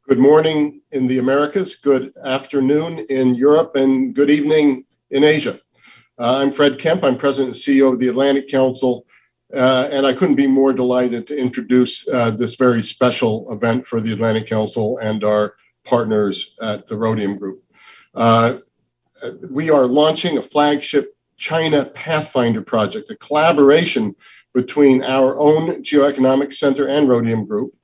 Good morning in the Americas, good afternoon in Europe, and good evening in Asia. I'm Fred Kempe. I'm President and CEO of the Atlantic Council, and I couldn't be more delighted to introduce this very special event for the Atlantic Council and our partners at the Rhodium Group. We are launching a flagship China Pathfinder Project, a collaboration between our own GeoEcon Center and Rhodium Group.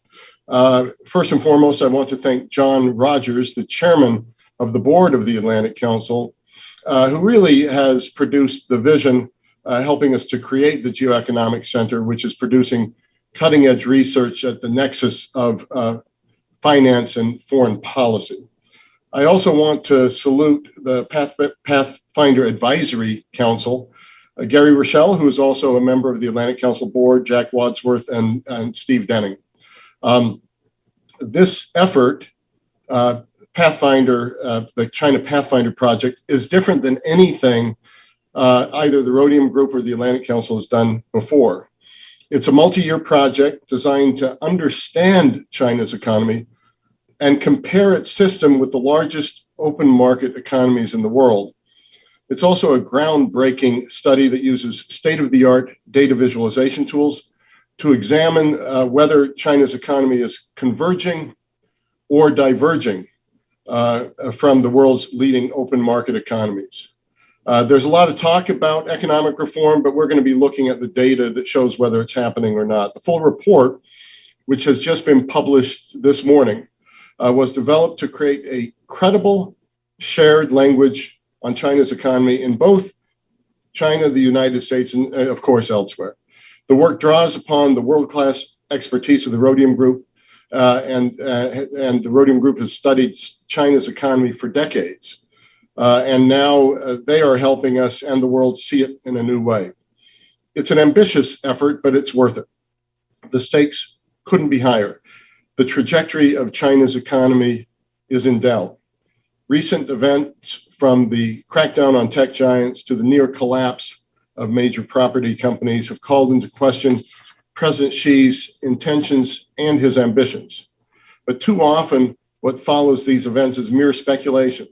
First and foremost, I want to thank John Rogers, the chairman of the board of the Atlantic Council, who really has produced the vision, helping us to create the GeoEcon Center, which is producing cutting-edge research at the nexus of finance and foreign policy. I also want to salute the Pathfinder Advisory Council, Gary Rochelle, who is also a member of the Atlantic Council board, Jack Wadsworth, and Steve Denning. This effort, Pathfinder, the China Pathfinder Project, is different than anything either the Rhodium Group or the Atlantic Council has done before. It's a multi-year project designed to understand China's economy and compare its system with the largest open market economies in the world. It's also a groundbreaking study that uses state-of-the-art data visualization tools to examine whether China's economy is converging or diverging from the world's leading open market economies. There's a lot of talk about economic reform, but we're going to be looking at the data that shows whether it's happening or not. The full report, which has just been published this morning, was developed to create a credible shared language on China's economy in both China, the United States, and of course elsewhere. The work draws upon the world-class expertise of the Rhodium Group, and the Rhodium Group has studied China's economy for decades. And now they are helping us and the world see it in a new way. It's an ambitious effort, but it's worth it. The stakes couldn't be higher. The trajectory of China's economy is in doubt. Recent events, from the crackdown on tech giants to the near collapse of major property companies, have called into question President Xi's intentions and his ambitions. But too often, what follows these events is mere speculation.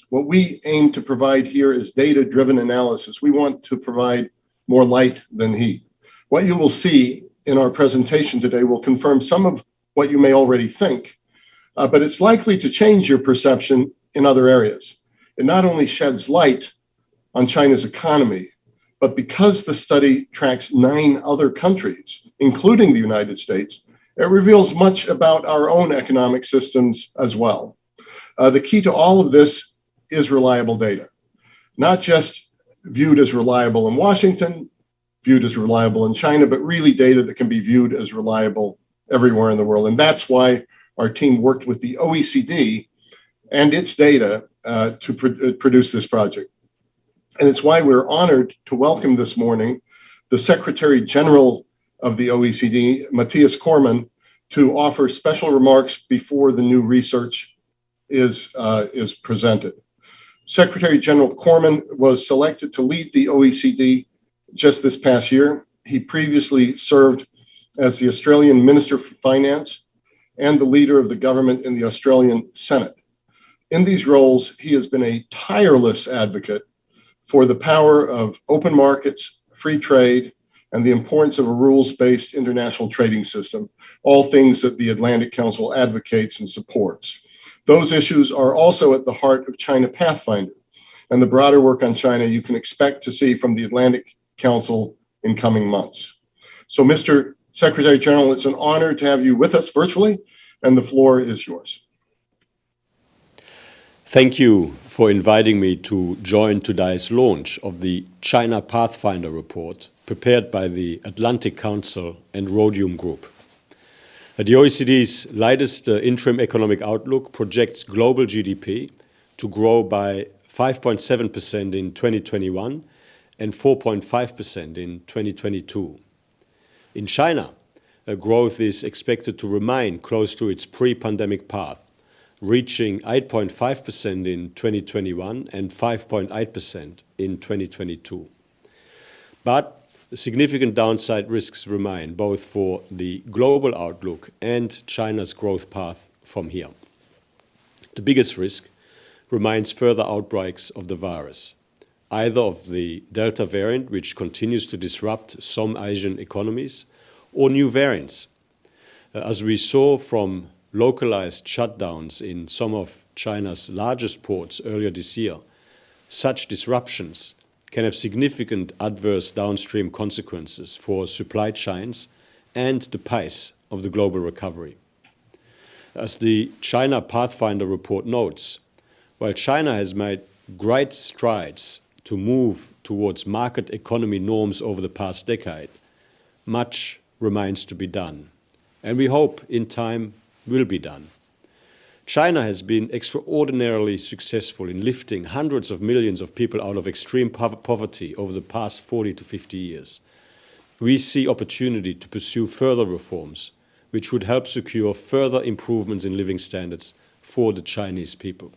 What we aim to provide here is data-driven analysis. We want to provide more light than heat. What you will see in our presentation today will confirm some of what you may already think, but it's likely to change your perception in other areas. It not only sheds light on China's economy, but because the study tracks 9 other countries, including the United States, it reveals much about our own economic systems as well. The key to all of this is reliable data, not just viewed as reliable in Washington, viewed as reliable in China, but really data that can be viewed as reliable everywhere in the world. And that's why our team worked with the OECD and its data to produce this project. And it's why we're honored to welcome this morning the Secretary General of the OECD, Mathias Cormann, to offer special remarks before the new research is presented. Secretary General Cormann was selected to lead the OECD just this past year. He previously served as the Australian Minister for Finance and the leader of the government in the Australian Senate. In these roles, he has been a tireless advocate for the power of open markets, free trade, and the importance of a rules-based international trading system, all things that the Atlantic Council advocates and supports. Those issues are also at the heart of China Pathfinder and the broader work on China you can expect to see from the Atlantic Council in coming months. So, Mr. Secretary General, it's an honor to have you with us virtually, and the floor is yours. Thank you for inviting me to join today's launch of the China Pathfinder report prepared by the Atlantic Council and Rhodium Group. The OECD's latest interim economic outlook projects global GDP to grow by 5.7% in 2021 and 4.5% in 2022. In China, growth is expected to remain close to its pre-pandemic path, reaching 8.5% in 2021 and 5.8% in 2022. But significant downside risks remain, both for the global outlook and China's growth path from here. The biggest risk remains further outbreaks of the virus, either of the Delta variant, which continues to disrupt some Asian economies, or new variants. As we saw from localized shutdowns in some of China's largest ports earlier this year, such disruptions can have significant adverse downstream consequences for supply chains and the pace of the global recovery. As the China Pathfinder report notes, while China has made great strides to move towards market economy norms over the past decade, much remains to be done, and we hope in time will be done. China has been extraordinarily successful in lifting hundreds of millions of people out of extreme poverty over the past 40 to 50 years. We see opportunity to pursue further reforms, which would help secure further improvements in living standards for the Chinese people.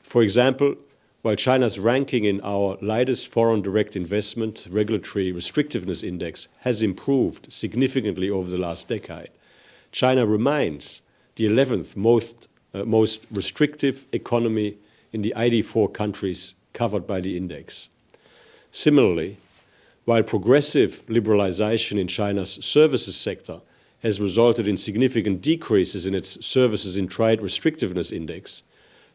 For example, while China's ranking in our latest foreign direct investment regulatory restrictiveness index has improved significantly over the last decade, China remains the 11th most restrictive economy in the 84 countries covered by the index. Similarly, while progressive liberalization in China's services sector has resulted in significant decreases in its services in trade restrictiveness index,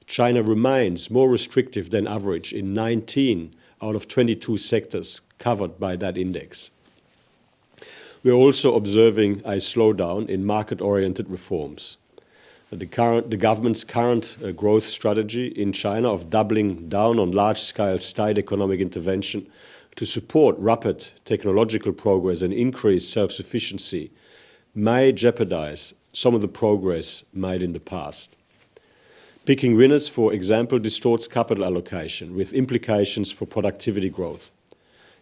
China remains more restrictive than average in 19 out of 22 sectors covered by that index. We are also observing a slowdown in market-oriented reforms. The government's current growth strategy in China of doubling down on large-scale state economic intervention to support rapid technological progress and increase self-sufficiency may jeopardize some of the progress made in the past. Picking winners, for example, distorts capital allocation with implications for productivity growth.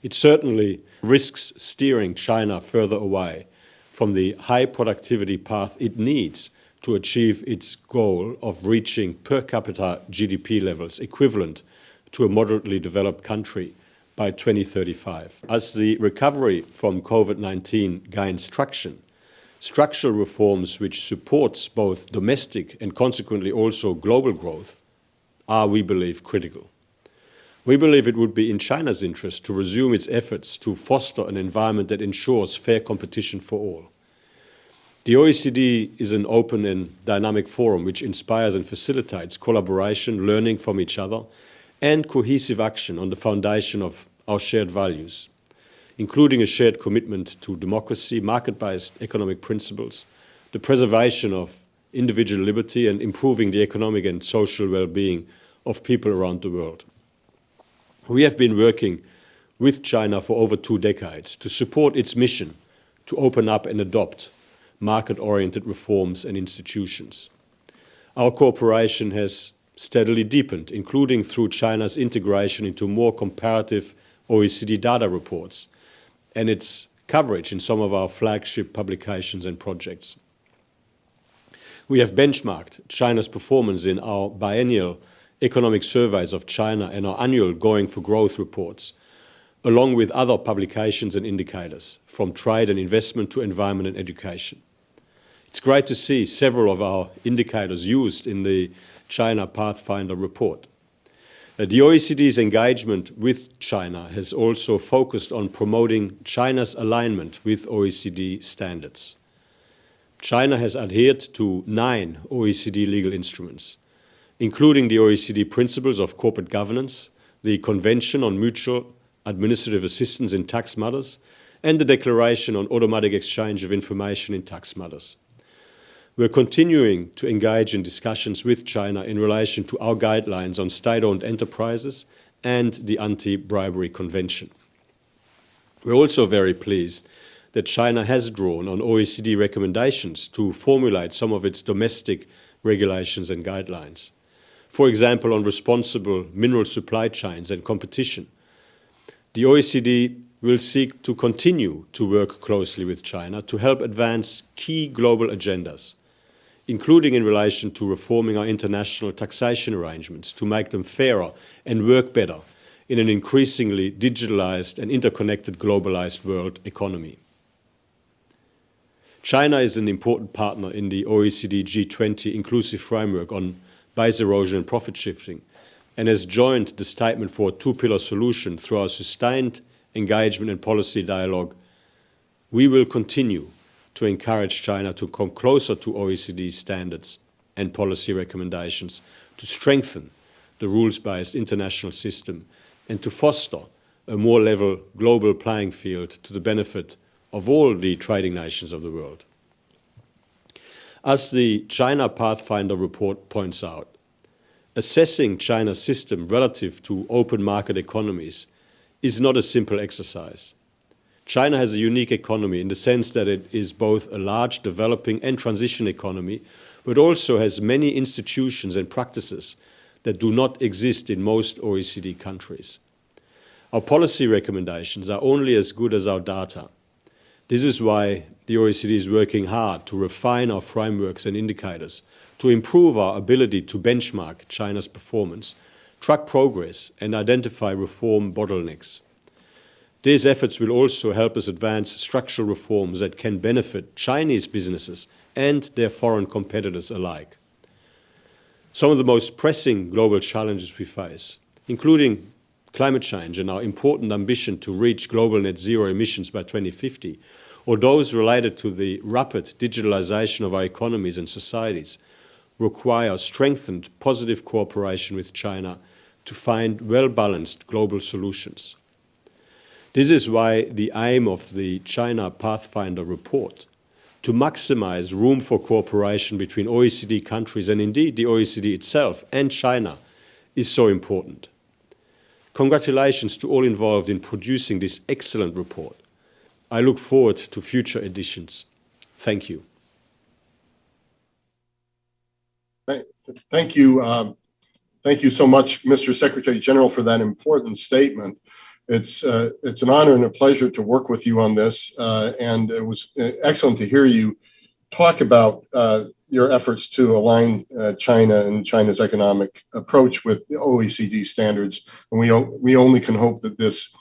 It certainly risks steering China further away from the high productivity path it needs to achieve its goal of reaching per capita GDP levels equivalent to a moderately developed country by 2035. As the recovery from COVID-19 gains traction, structural reforms which supports both domestic and consequently also global growth are, we believe, critical. We believe it would be in China's interest to resume its efforts to foster an environment that ensures fair competition for all. The OECD is an open and dynamic forum which inspires and facilitates collaboration, learning from each other, and cohesive action on the foundation of our shared values, including a shared commitment to democracy, market-based economic principles, the preservation of individual liberty, and improving the economic and social well-being of people around the world. We have been working with China for over 2 decades to support its mission to open up and adopt market-oriented reforms and institutions. Our cooperation has steadily deepened, including through China's integration into more comparative OECD data reports and its coverage in some of our flagship publications and projects. We have benchmarked China's performance in our biennial economic surveys of China and our annual Going for Growth reports, along with other publications and indicators, from trade and investment to environment and education. It's great to see several of our indicators used in the China Pathfinder report. The OECD's engagement with China has also focused on promoting China's alignment with OECD standards. China has adhered to 9 OECD legal instruments, including the OECD Principles of Corporate Governance, the Convention on Mutual Administrative Assistance in Tax Matters, and the Declaration on Automatic Exchange of Information in Tax Matters. We're continuing to engage in discussions with China in relation to our guidelines on state-owned enterprises and the Anti-Bribery Convention. We're also very pleased that China has drawn on OECD recommendations to formulate some of its domestic regulations and guidelines. For example, on responsible mineral supply chains and competition. The OECD will seek to continue to work closely with China to help advance key global agendas, including in relation to reforming our international taxation arrangements to make them fairer and work better in an increasingly digitalized and interconnected globalized world economy. China is an important partner in the OECD G20 inclusive framework on bias erosion and profit shifting, and has joined the statement for a two-pillar solution through our sustained engagement and policy dialogue, we will continue to encourage China to come closer to OECD standards and policy recommendations, to strengthen the rules-based international system, and to foster a more level global playing field to the benefit of all the trading nations of the world. As the China Pathfinder report points out, assessing China's system relative to open market economies is not a simple exercise. China has a unique economy in the sense that it is both a large developing and transition economy, but also has many institutions and practices that do not exist in most OECD countries. Our policy recommendations are only as good as our data. This is why the OECD is working hard to refine our frameworks and indicators, to improve our ability to benchmark China's performance, track progress, and identify reform bottlenecks. These efforts will also help us advance structural reforms that can benefit Chinese businesses and their foreign competitors alike. Some of the most pressing global challenges we face, including climate change and our important ambition to reach global net zero emissions by 2050, or those related to the rapid digitalization of our economies and societies, require strengthened positive cooperation with China to find well-balanced global solutions. This is why the aim of the China Pathfinder report, to maximize room for cooperation between OECD countries and indeed the OECD itself and China, is so important. Congratulations to all involved in producing this excellent report. I look forward to future editions. Thank you. Thank you. Thank you so much, Mr. Secretary General, for that important statement. It's an honor and a pleasure to work with you on this, and it was excellent to hear you talk about your efforts to align China and China's economic approach with the OECD standards. And we only can hope that this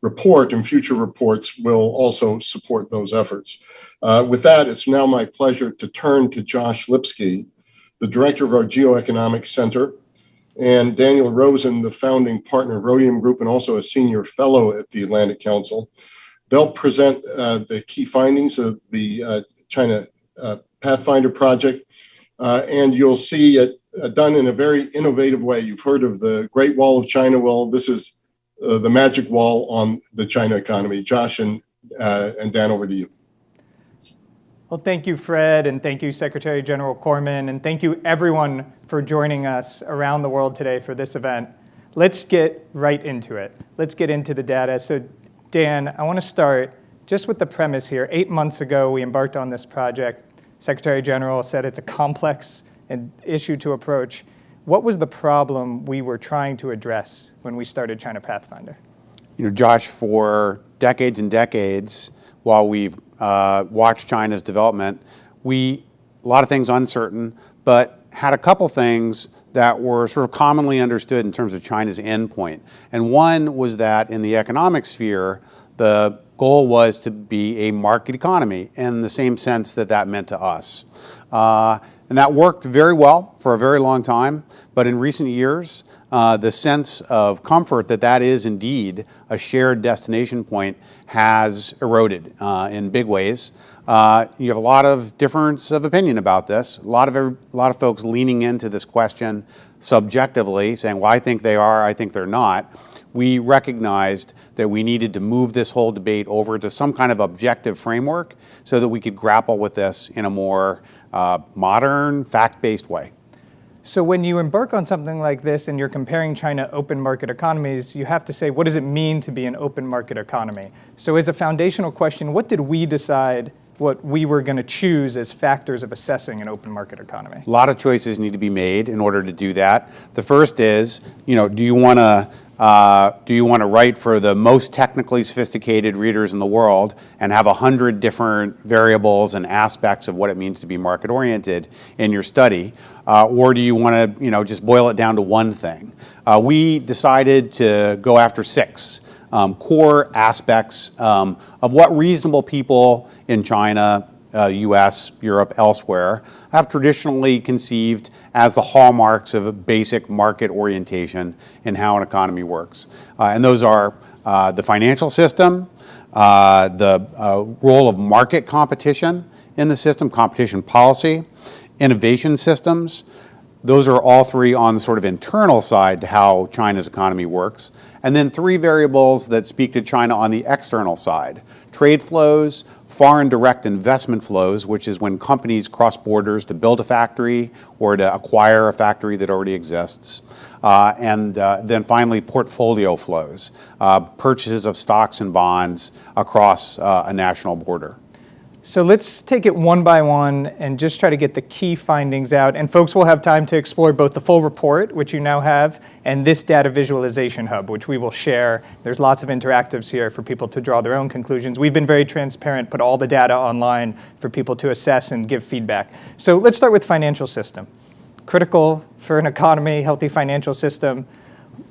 report and future reports will also support those efforts. With that, it's now my pleasure to turn to Josh Lipsky, the director of our GeoEcon Center, and Daniel Rosen, the founding partner of Rhodium Group and also a senior fellow at the Atlantic Council. They'll present the key findings of the China Pathfinder Project, and you'll see it done in a very innovative way. You've heard of the Great Wall of China. Well, this is the magic wall on the China economy. Josh and Dan, over to you. Well, thank you, Fred, and thank you, Secretary General Cormann, and thank you, everyone, for joining us around the world today for this event. Let's get right into it. Let's get into the data. So, Dan, I want to start just with the premise here. 8 months ago, we embarked on this project. Secretary General said it's a complex issue to approach. What was the problem we were trying to address when we started China Pathfinder? You know, Josh, for decades and decades, while we've watched China's development, a lot of things uncertain, but had a couple things that were sort of commonly understood in terms of China's endpoint. And one was that in the economic sphere, the goal was to be a market economy in the same sense that that meant to us. And that worked very well for a very long time, but in recent years, the sense of comfort that that is indeed a shared destination point has eroded in big ways. You have a lot of difference of opinion about this. A lot of folks leaning into this question subjectively, saying, well, I think they are, I think they're not. We recognized that we needed to move this whole debate over to some kind of objective framework so that we could grapple with this in a more modern, fact-based way. So when you embark on something like this and you're comparing China open market economies, you have to say, what does it mean to be an open market economy? So as a foundational question, what did we decide what we were going to choose as factors of assessing an open market economy? A lot of choices need to be made in order to do that. The first is, do you want to write for the most technically sophisticated readers in the world and have 100 different variables and aspects of what it means to be market-oriented in your study? Or do you want to just boil it down to one thing? We decided to go after 6 core aspects of what reasonable people in China US, Europe, elsewhere, have traditionally conceived as the hallmarks of a basic market orientation in how an economy works. And those are the financial system, the role of market competition in the system, competition policy, innovation systems. Those are all three on the sort of internal side to how China's economy works. And then three variables that speak to China on the external side: trade flows, foreign direct investment flows, which is when companies cross borders to build a factory or to acquire a factory that already exists. And then finally, portfolio flows, purchases of stocks and bonds across a national border. So let's take it one by one and just try to get the key findings out. And folks will have time to explore both the full report, which you now have, and this data visualization hub, which we will share. There's lots of interactives here for people to draw their own conclusions. We've been very transparent, put all the data online for people to assess and give feedback. So let's start with financial system. Critical for an economy, healthy financial system.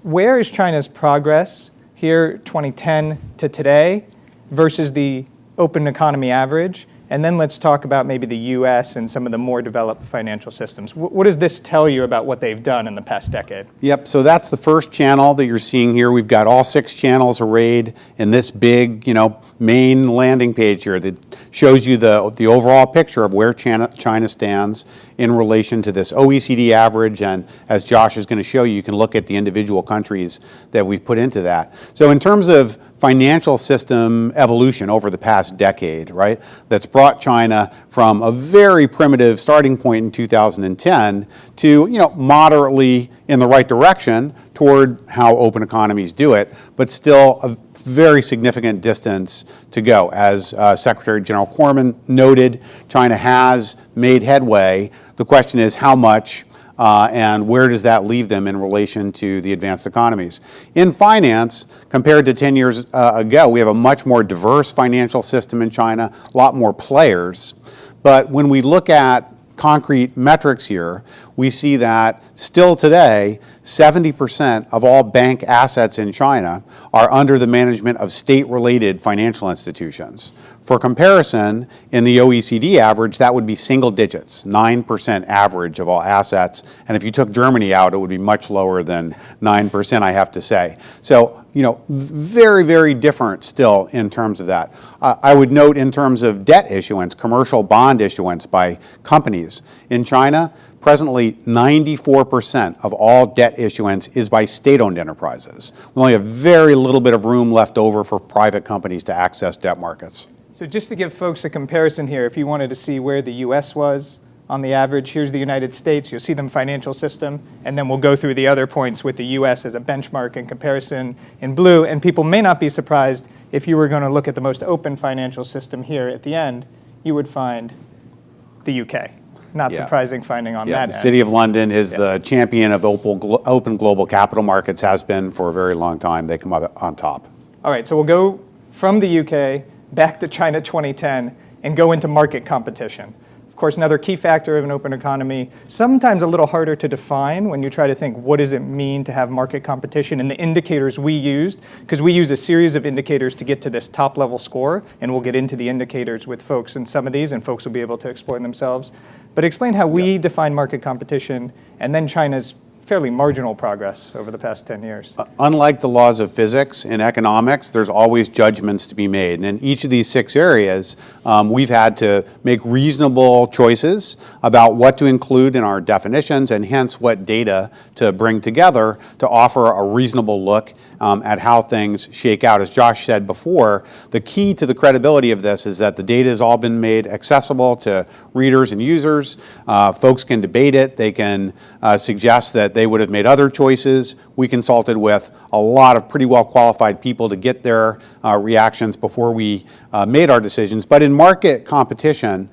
Where is China's progress here, 2010 to today, versus the open economy average? And then let's talk about maybe the US and some of the more developed financial systems. What does this tell you about what they've done in the past decade? Yep, so that's the first channel that you're seeing here. We've got all 6 channels arrayed in this big, main landing page here that shows you the overall picture of where China stands in relation to this OECD average. And as Josh is going to show you, you can look at the individual countries that we've put into that. So in terms of financial system evolution over the past decade, right, that's brought China from a very primitive starting point in 2010 to, moderately in the right direction toward how open economies do it, but still a very significant distance to go. As Secretary General Cormann noted, China has made headway. The question is how much and where does that leave them in relation to the advanced economies? In finance, compared to 10 years ago, we have a much more diverse financial system in China, a lot more players. But when we look at concrete metrics here, we see that still today, 70% of all bank assets in China are under the management of state-related financial institutions. For comparison, in the OECD average, that would be single digits, 9% average of all assets. And if you took Germany out, it would be much lower than 9%, I have to say. So, very, very different still in terms of that. I would note in terms of debt issuance, commercial bond issuance by companies in China, presently 94% of all debt issuance is by state-owned enterprises. We only have very little bit of room left over for private companies to access debt markets. So just to give folks a comparison here, if you wanted to see where the US was on the average, here's the United States. You'll see them financial system, and then we'll go through the other points with the US as a benchmark in comparison in blue. And people may not be surprised if you were going to look at the most open financial system here at the end, you would find the UK. Not surprising finding on that end. The City of London is the champion of open global capital markets, has been for a very long time. They come up on top. All right, so we'll go from the UK back to China 2010 and go into market competition. Of course, another key factor of an open economy, sometimes a little harder to define when you try to think, what does it mean to have market competition? And the indicators we used, because we use a series of indicators to get to this top level score, and we'll get into the indicators with folks in some of these, and folks will be able to explore themselves. But explain how we define market competition, and then China's fairly marginal progress over the past 10 years. Unlike the laws of physics in economics, there's always judgments to be made. And in each of these 6 areas, we've had to make reasonable choices about what to include in our definitions and hence what data to bring together to offer a reasonable look at how things shake out. As Josh said before, the key to the credibility of this is that the data has all been made accessible to readers and users. Folks can debate it. They can suggest that they would have made other choices. We consulted with a lot of pretty well qualified people to get their reactions before we made our decisions. But in market competition,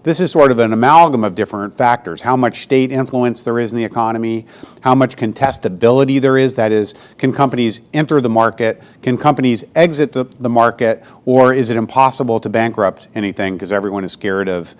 this is sort of an amalgam of different factors. How much state influence there is in the economy, how much contestability there is, that is, can companies enter the market, can companies exit the market, or is it impossible to bankrupt anything because everyone is scared of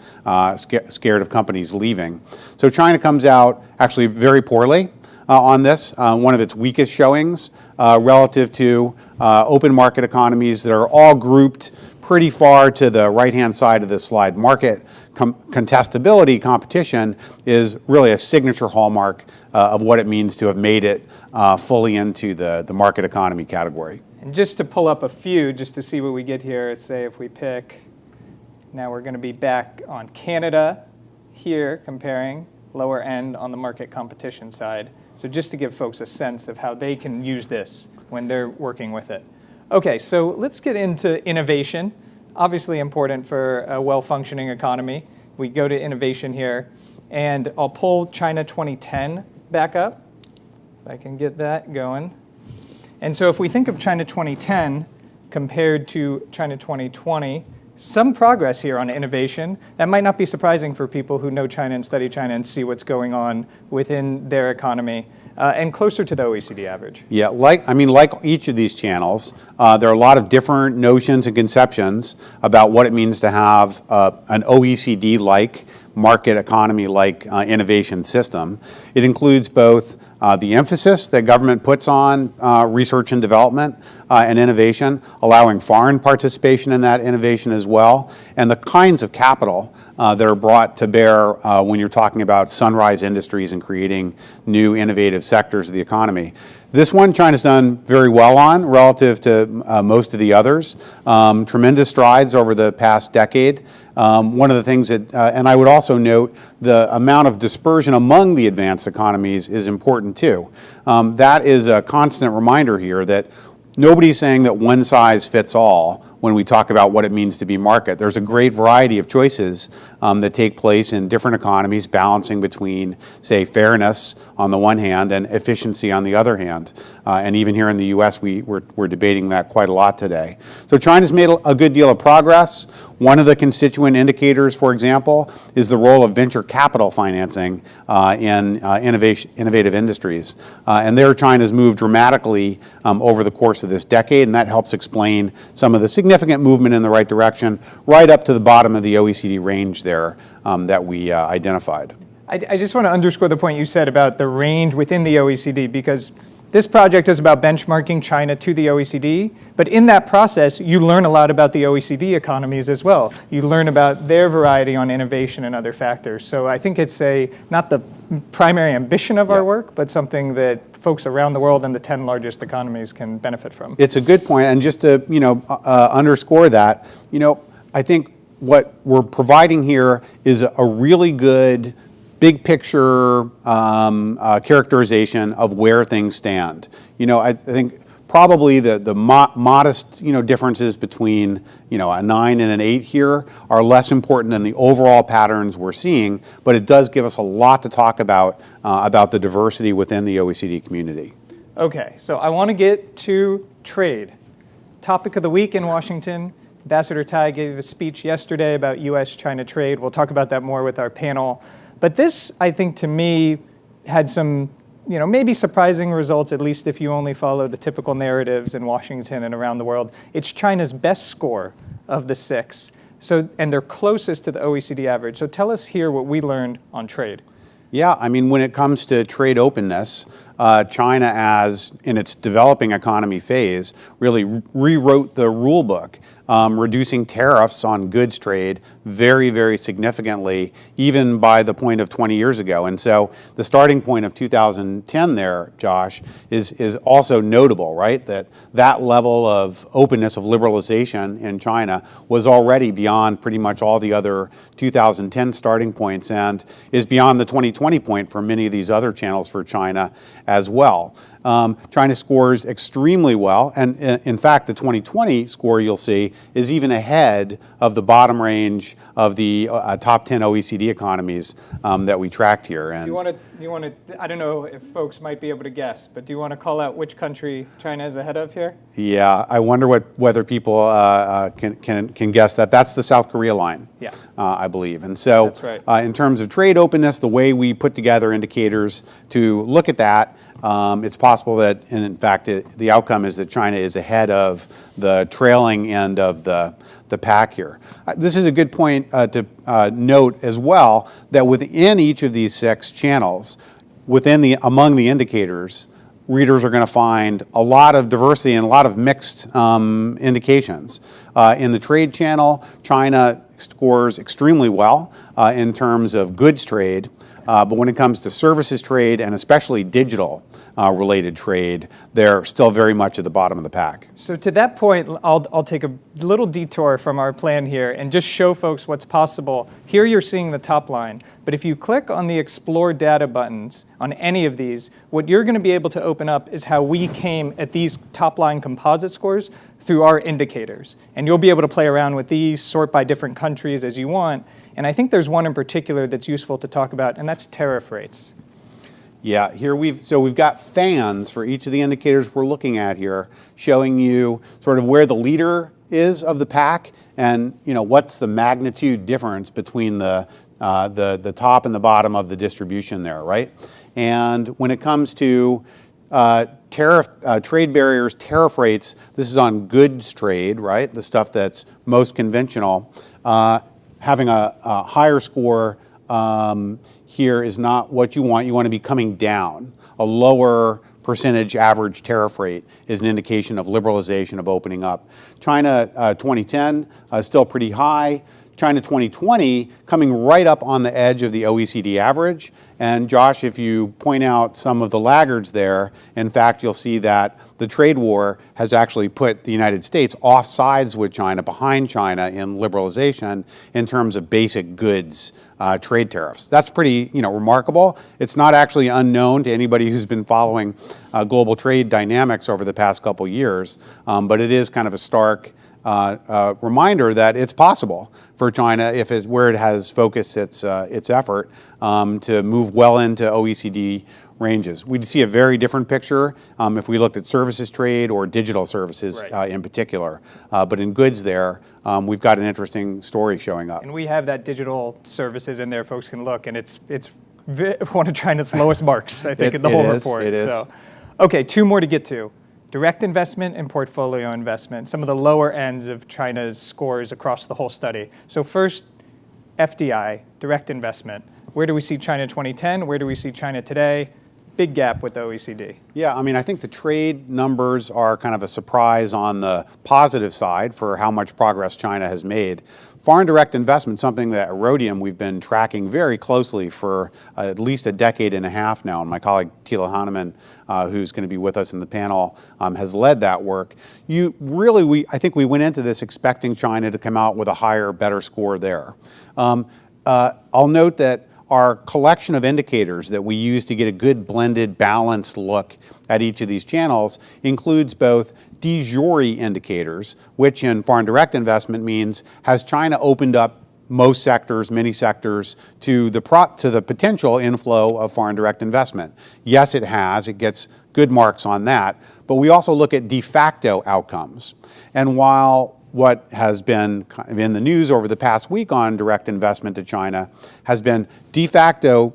companies leaving. So China comes out actually very poorly on this, one of its weakest showings relative to open market economies that are all grouped pretty far to the right-hand side of this slide. Market contestability, competition, is really a signature hallmark of what it means to have made it fully into the market economy category. And just to pull up a few, just to see what we get here, say if we pick, now we're going to be back on Canada here, comparing lower end on the market competition side. So just to give folks a sense of how they can use this when they're working with it. Okay, so let's get into innovation. Obviously important for a well-functioning economy. We go to innovation here, and I'll pull China 2010 back up, if I can get that going. And so if we think of China 2010 compared to China 2020, some progress here on innovation. That might not be surprising for people who know China and study China and see what's going on within their economy, and closer to the OECD average. Yeah, like each of these channels, there are a lot of different notions and conceptions about what it means to have an OECD-like, market economy-like innovation system. It includes both the emphasis that government puts on research and development and innovation, allowing foreign participation in that innovation as well, and the kinds of capital that are brought to bear when you're talking about sunrise industries and creating new innovative sectors of the economy. This one China's done very well on relative to most of the others. Tremendous strides over the past decade. One of the things that, and I would also note, the amount of dispersion among the advanced economies is important too. That is a constant reminder here that nobody's saying that one size fits all when we talk about what it means to be market. There's a great variety of choices that take place in different economies, balancing between, say, fairness on the one hand and efficiency on the other hand. And even here in the US, we're debating that quite a lot today. So China's made a good deal of progress. One of the constituent indicators, for example, is the role of venture capital financing in innovative industries. And there China's moved dramatically over the course of this decade, and that helps explain some of the significant movement in the right direction, right up to the bottom of the OECD range there that we identified. I just want to underscore the point you said about the range within the OECD, because this project is about benchmarking China to the OECD, but in that process, you learn a lot about the OECD economies as well. You learn about their variety on innovation and other factors. So I think it's not the primary ambition of our work, but something that folks around the world and the 10 largest economies can benefit from. It's a good point, and just to underscore that, I think what we're providing here is a really good big picture characterization of where things stand. I think probably the modest differences between a 9 and an 8 here are less important than the overall patterns we're seeing, but it does give us a lot to talk about the diversity within the OECD community. Okay, so I want to get to trade. Topic of the week in Washington. Ambassador Tai gave a speech yesterday about US-China trade. We'll talk about that more with our panel. But this, I think, to me, had some, maybe surprising results, at least if you only follow the typical narratives in Washington and around the world. It's China's best score of the 6, and they're closest to the OECD average. So tell us here what we learned on trade. Yeah, when it comes to trade openness, China, as in its developing economy phase, really rewrote the rule book, reducing tariffs on goods trade very, very significantly, even by the point of 20 years ago. And so the starting point of 2010 there, Josh, is also notable, right? That level of openness, of liberalization in China was already beyond pretty much all the other 2010 starting points, and is beyond the 2020 point for many of these other channels for China as well. China scores extremely well, and in fact, the 2020 score you'll see is even ahead of the bottom range of the top 10 OECD economies that we tracked here. And do you want to? I don't know if folks might be able to guess, but do you want to call out which country China is ahead of here? Yeah, I wonder whether people can guess that. That's the South Korea line. Yeah, I believe. And so, that's right. In terms of trade openness, the way we put together indicators to look at that. It's possible that, and in fact, the outcome is that China is ahead of the trailing end of the pack here. This is a good point to note as well, that within each of these 6 channels, among the indicators, readers are going to find a lot of diversity and a lot of mixed indications. In the trade channel, China scores extremely well in terms of goods trade, but when it comes to services trade and especially digital related trade, they're still very much at the bottom of the pack. So to that point, I'll take a little detour from our plan here and just show folks what's possible. Here you're seeing the top line, but if you click on the Explore Data buttons on any of these, what you're going to be able to open up is how we came at these top line composite scores through our indicators. And you'll be able to play around with these, sort by different countries as you want. And I think there's one in particular that's useful to talk about, and that's tariff rates. Yeah, here we've got fans for each of the indicators we're looking at here, showing you sort of where the leader is of the pack, and what's the magnitude difference between the top and the bottom of the distribution there, right? And when it comes to trade barriers, tariff rates, this is on goods trade, right? The stuff that's most conventional. Having a higher score here is not what you want. You want to be coming down. A lower percentage average tariff rate is an indication of liberalization, of opening up. China 2010 is still pretty high. China 2020 coming right up on the edge of the OECD average. And Josh, if you point out some of the laggards there, in fact, you'll see that the trade war has actually put the United States off sides with China, behind China in liberalization in terms of basic goods trade tariffs. That's pretty remarkable. It's not actually unknown to anybody who's been following global trade dynamics over the past couple years, but it is kind of a stark reminder that it's possible for China, if it's where it has focused its effort, to move well into OECD ranges. We'd see a very different picture if we looked at services trade or digital services in particular. But in goods there, we've got an interesting story showing up. And we have that digital services in there. Folks can look, and it's one of China's lowest marks, I think, in the whole report. It is. So, okay, two more to get to. Direct investment and portfolio investment, some of the lower ends of China's scores across the whole study. So first, FDI, direct investment. Where do we see China 2010? Where do we see China today? Big gap with the OECD. Yeah, I mean, I think the trade numbers are kind of a surprise on the positive side for how much progress China has made. Foreign direct investment, something that at Rhodium we've been tracking very closely for at least a decade and a half now, and my colleague Tila Hanneman, who's going to be with us in the panel, has led that work. I think we went into this expecting China to come out with a higher, better score there. I'll note that our collection of indicators that we use to get a good blended, balanced look at each of these channels includes both de jure indicators, which in foreign direct investment means, has China opened up most sectors, many sectors, to the potential inflow of foreign direct investment? Yes, it has. It gets good marks on that. But we also look at de facto outcomes. And while what has been kind of in the news over the past week on direct investment to China has been de facto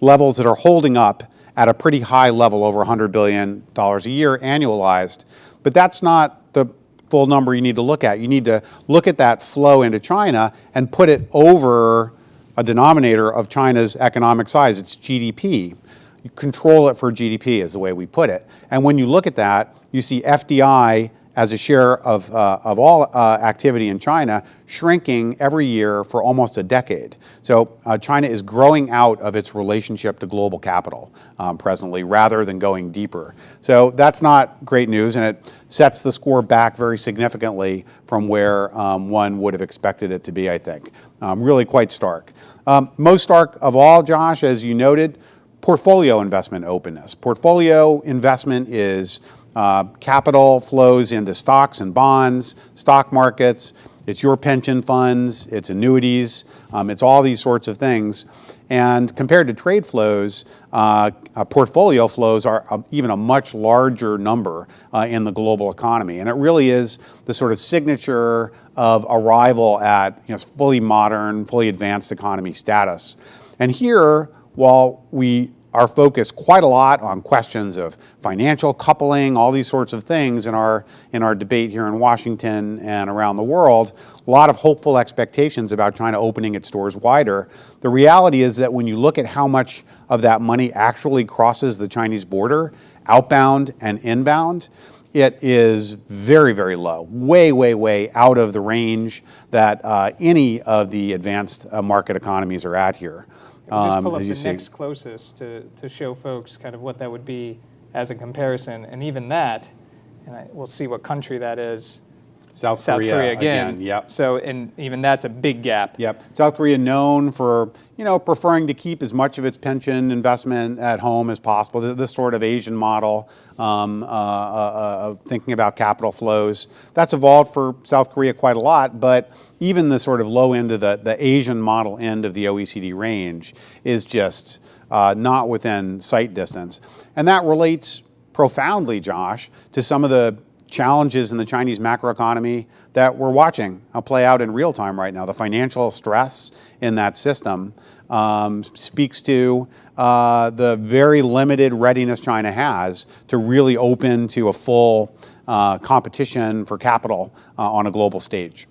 levels that are holding up at a pretty high level, over $100 billion a year annualized. But that's not the full number you need to look at. You need to look at that flow into China and put it over a denominator of China's economic size. It's GDP. You control it for GDP is the way we put it. And when you look at that, you see FDI as a share of all activity in China shrinking every year for almost a decade. So China is growing out of its relationship to global capital presently, rather than going deeper. So that's not great news, and it sets the score back very significantly from where one would have expected it to be, I think. Really quite stark. Most stark of all, Josh, as you noted, portfolio investment openness. Portfolio investment is capital flows into stocks and bonds, stock markets, it's your pension funds, it's annuities, it's all these sorts of things. And compared to trade flows, portfolio flows are even a much larger number in the global economy. And it really is the sort of signature of arrival at fully modern, fully advanced economy status. And here, while we are focused quite a lot on questions of financial coupling, all these sorts of things in our debate here in Washington and around the world. A lot of hopeful expectations about China opening its doors wider. The reality is that when you look at how much of that money actually crosses the Chinese border, outbound and inbound, it is very, very low, way, way, way out of the range that any of the advanced market economies are at here. Just pull up as you the see. next closest to show folks kind of what that would be as a comparison. And even that, and we'll see what country that is. South Korea again. Yep. So, and even that's a big gap. Yep. South Korea known for, preferring to keep as much of its pension investment at home as possible. This sort of Asian model of thinking about capital flows. That's evolved for South Korea quite a lot, but even the sort of low end of the Asian model end of the OECD range is just not within sight distance. And that relates profoundly, Josh, to some of the challenges in the Chinese macroeconomy that we're watching play out in real time right now. The financial stress in that system speaks to the very limited readiness China has to really open to a full competition for capital on a global stage.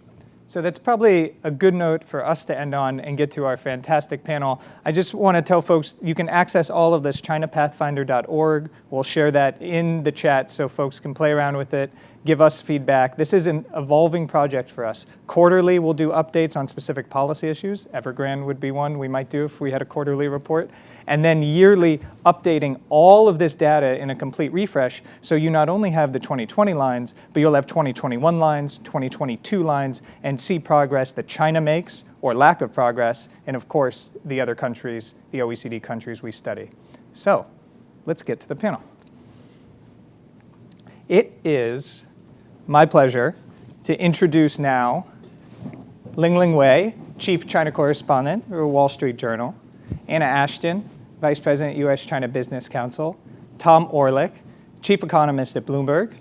So that's probably a good note for us to end on and get to our fantastic panel. I just want to tell folks you can access all of this, chinapathfinder.org. We'll share that in the chat so folks can play around with it, give us feedback. This is an evolving project for us. Quarterly, we'll do updates on specific policy issues. Evergrande would be one we might do if we had a quarterly report. And then yearly, updating all of this data in a complete refresh. So you not only have the 2020 lines, but you'll have 2021 lines, 2022 lines, and see progress that China makes or lack of progress, and of course, the other countries, the OECD countries we study. So let's get to the panel. It is my pleasure to introduce now Lingling Wei, Chief China Correspondent for Wall Street Journal, Anna Ashton, Vice President, U.S.-China Business Council, Tom Orlik, Chief Economist at Bloomberg,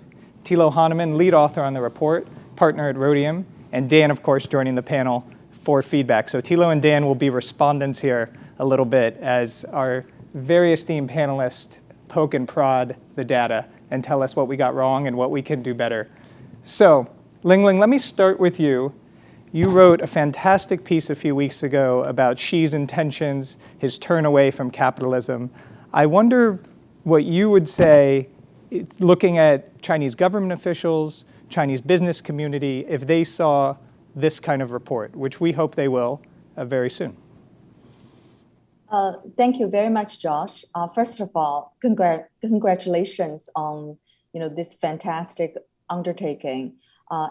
Thilo Hahnemann, lead author on the report, partner at Rhodium, and Dan, of course, joining the panel for feedback. So Thilo and Dan will be respondents here a little bit as our very esteemed panelists poke and prod the data and tell us what we got wrong and what we can do better. So, Lingling, let me start with you. You wrote a fantastic piece a few weeks ago about Xi's intentions, his turn away from capitalism. I wonder what you would say, looking at Chinese government officials, Chinese business community, if they saw this kind of report, which we hope they will very soon. Thank you very much, Josh. First of all, congratulations on this fantastic undertaking.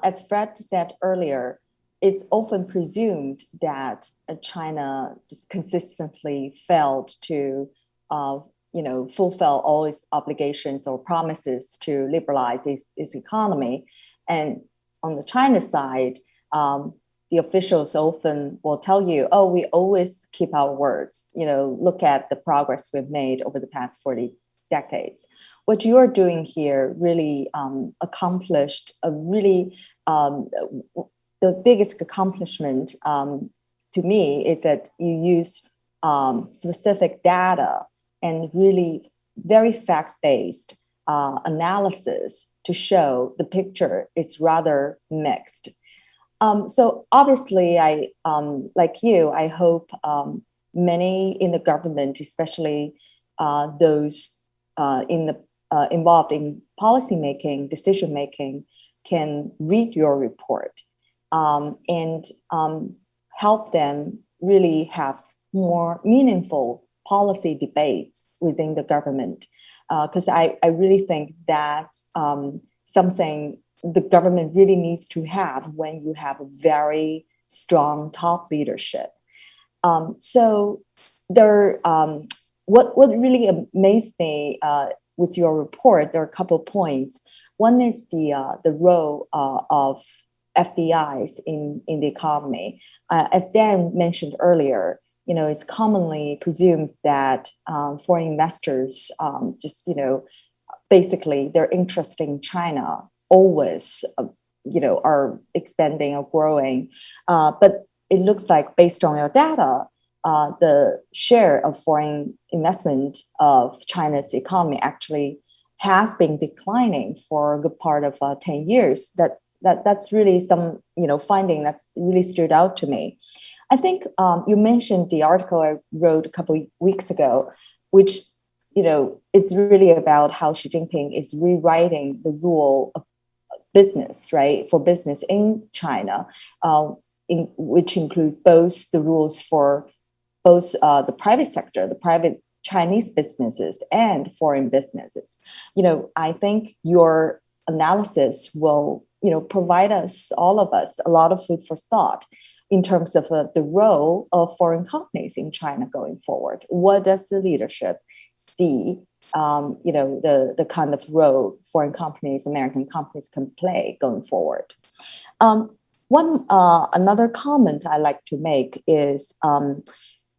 As Fred said earlier, it's often presumed that China just consistently failed to fulfill all its obligations or promises to liberalize its economy. And on the China side, the officials often will tell you, oh, we always keep our words. Look at the progress we've made over the past 40 decades. What you're doing here really accomplished a really, the biggest accomplishment to me is that you use specific data and really very fact-based analysis to show the picture is rather mixed. So obviously, like you, I hope many in the government, especially those involved in policymaking, decision-making, can read your report and help them really have more meaningful policy debates within the government. Because I really think that something the government really needs to have when you have a very strong top leadership. So there, what really amazed me with your report, there are a couple of points. One is the role of FDIs in the economy. As Dan mentioned earlier, it's commonly presumed that foreign investors basically their interest in China always, are expanding or growing. But it looks like based on your data, the share of foreign investment of China's economy actually has been declining for a good part of 10 years. That's really some finding that really stood out to me. I think you mentioned the article I wrote a couple of weeks ago, which it's really about how Xi Jinping is rewriting the rule of business, right, for business in China, which includes both the rules for both the private sector, the private Chinese businesses, and foreign businesses. I think your analysis will, provide us, all of us, a lot of food for thought in terms of the role of foreign companies in China going forward. What does the leadership see, the kind of role foreign companies, American companies can play going forward? Another comment I like to make is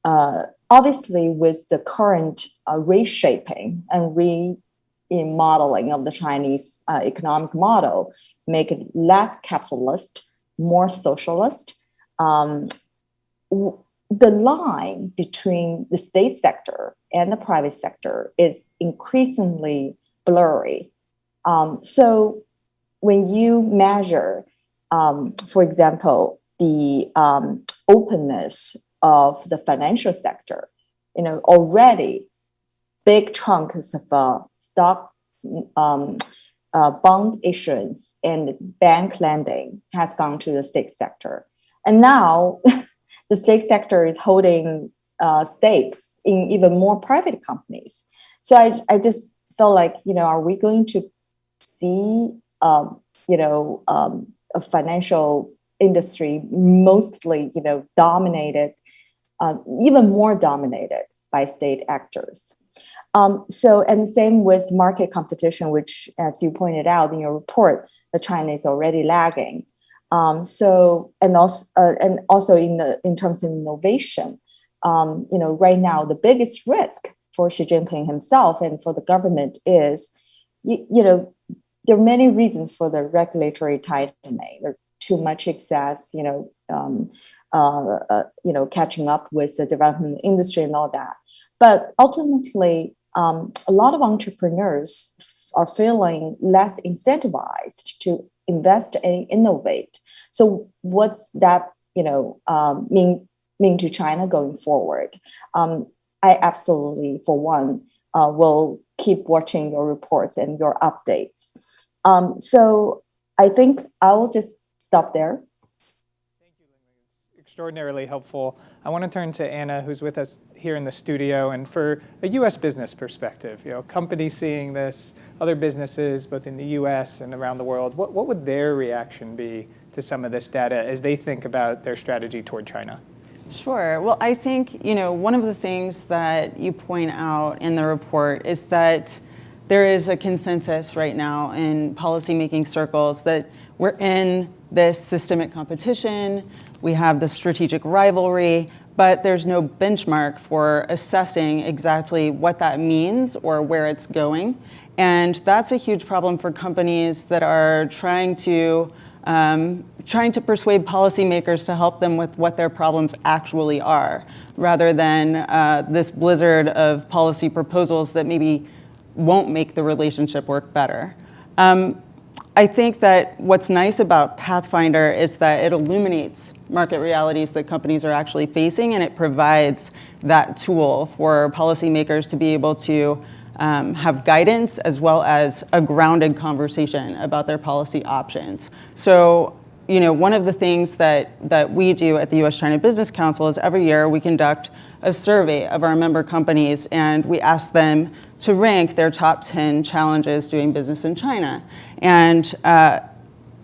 obviously with the current reshaping and remodeling of the Chinese economic model, make it less capitalist, more socialist. The line between the state sector and the private sector is increasingly blurry. So when you measure, for example, the openness of the financial sector, already big chunks of stock bond issuance and bank lending has gone to the state sector. And now the state sector is holding stakes in even more private companies. So I just felt like, are we going to see, a financial industry mostly, dominated, even more dominated by state actors? And same with market competition, which, as you pointed out in your report, that China is already lagging. And also in terms of innovation, right now the biggest risk for Xi Jinping himself and for the government is, there are many reasons for the regulatory tightening. There's too much excess, catching up with the development industry and all that. But ultimately, a lot of entrepreneurs are feeling less incentivized to invest and innovate. So what's that, mean to China going forward? I absolutely, for one, will keep watching your reports and your updates. So I think I will just stop there. Thank you, Lingling. It's extraordinarily helpful. I want to turn to Anna, who's with us here in the studio, and for a U.S. business perspective, companies seeing this, other businesses, both in the U.S. and around the world, what would their reaction be to some of this data as they think about their strategy toward China? Sure. Well, I think, one of the things that you point out in the report is that there is a consensus right now in policymaking circles that we're in this systemic competition, we have the strategic rivalry, but there's no benchmark for assessing exactly what that means or where it's going. And that's a huge problem for companies that are trying to persuade policymakers to help them with what their problems actually are, rather than this blizzard of policy proposals that maybe won't make the relationship work better. I think that what's nice about Pathfinder is that it illuminates market realities that companies are actually facing, and it provides that tool for policymakers to be able to have guidance as well as a grounded conversation about their policy options. So, one of the things that we do at the U.S.-China Business Council is every year we conduct a survey of our member companies, and we ask them to rank their top 10 challenges doing business in China. And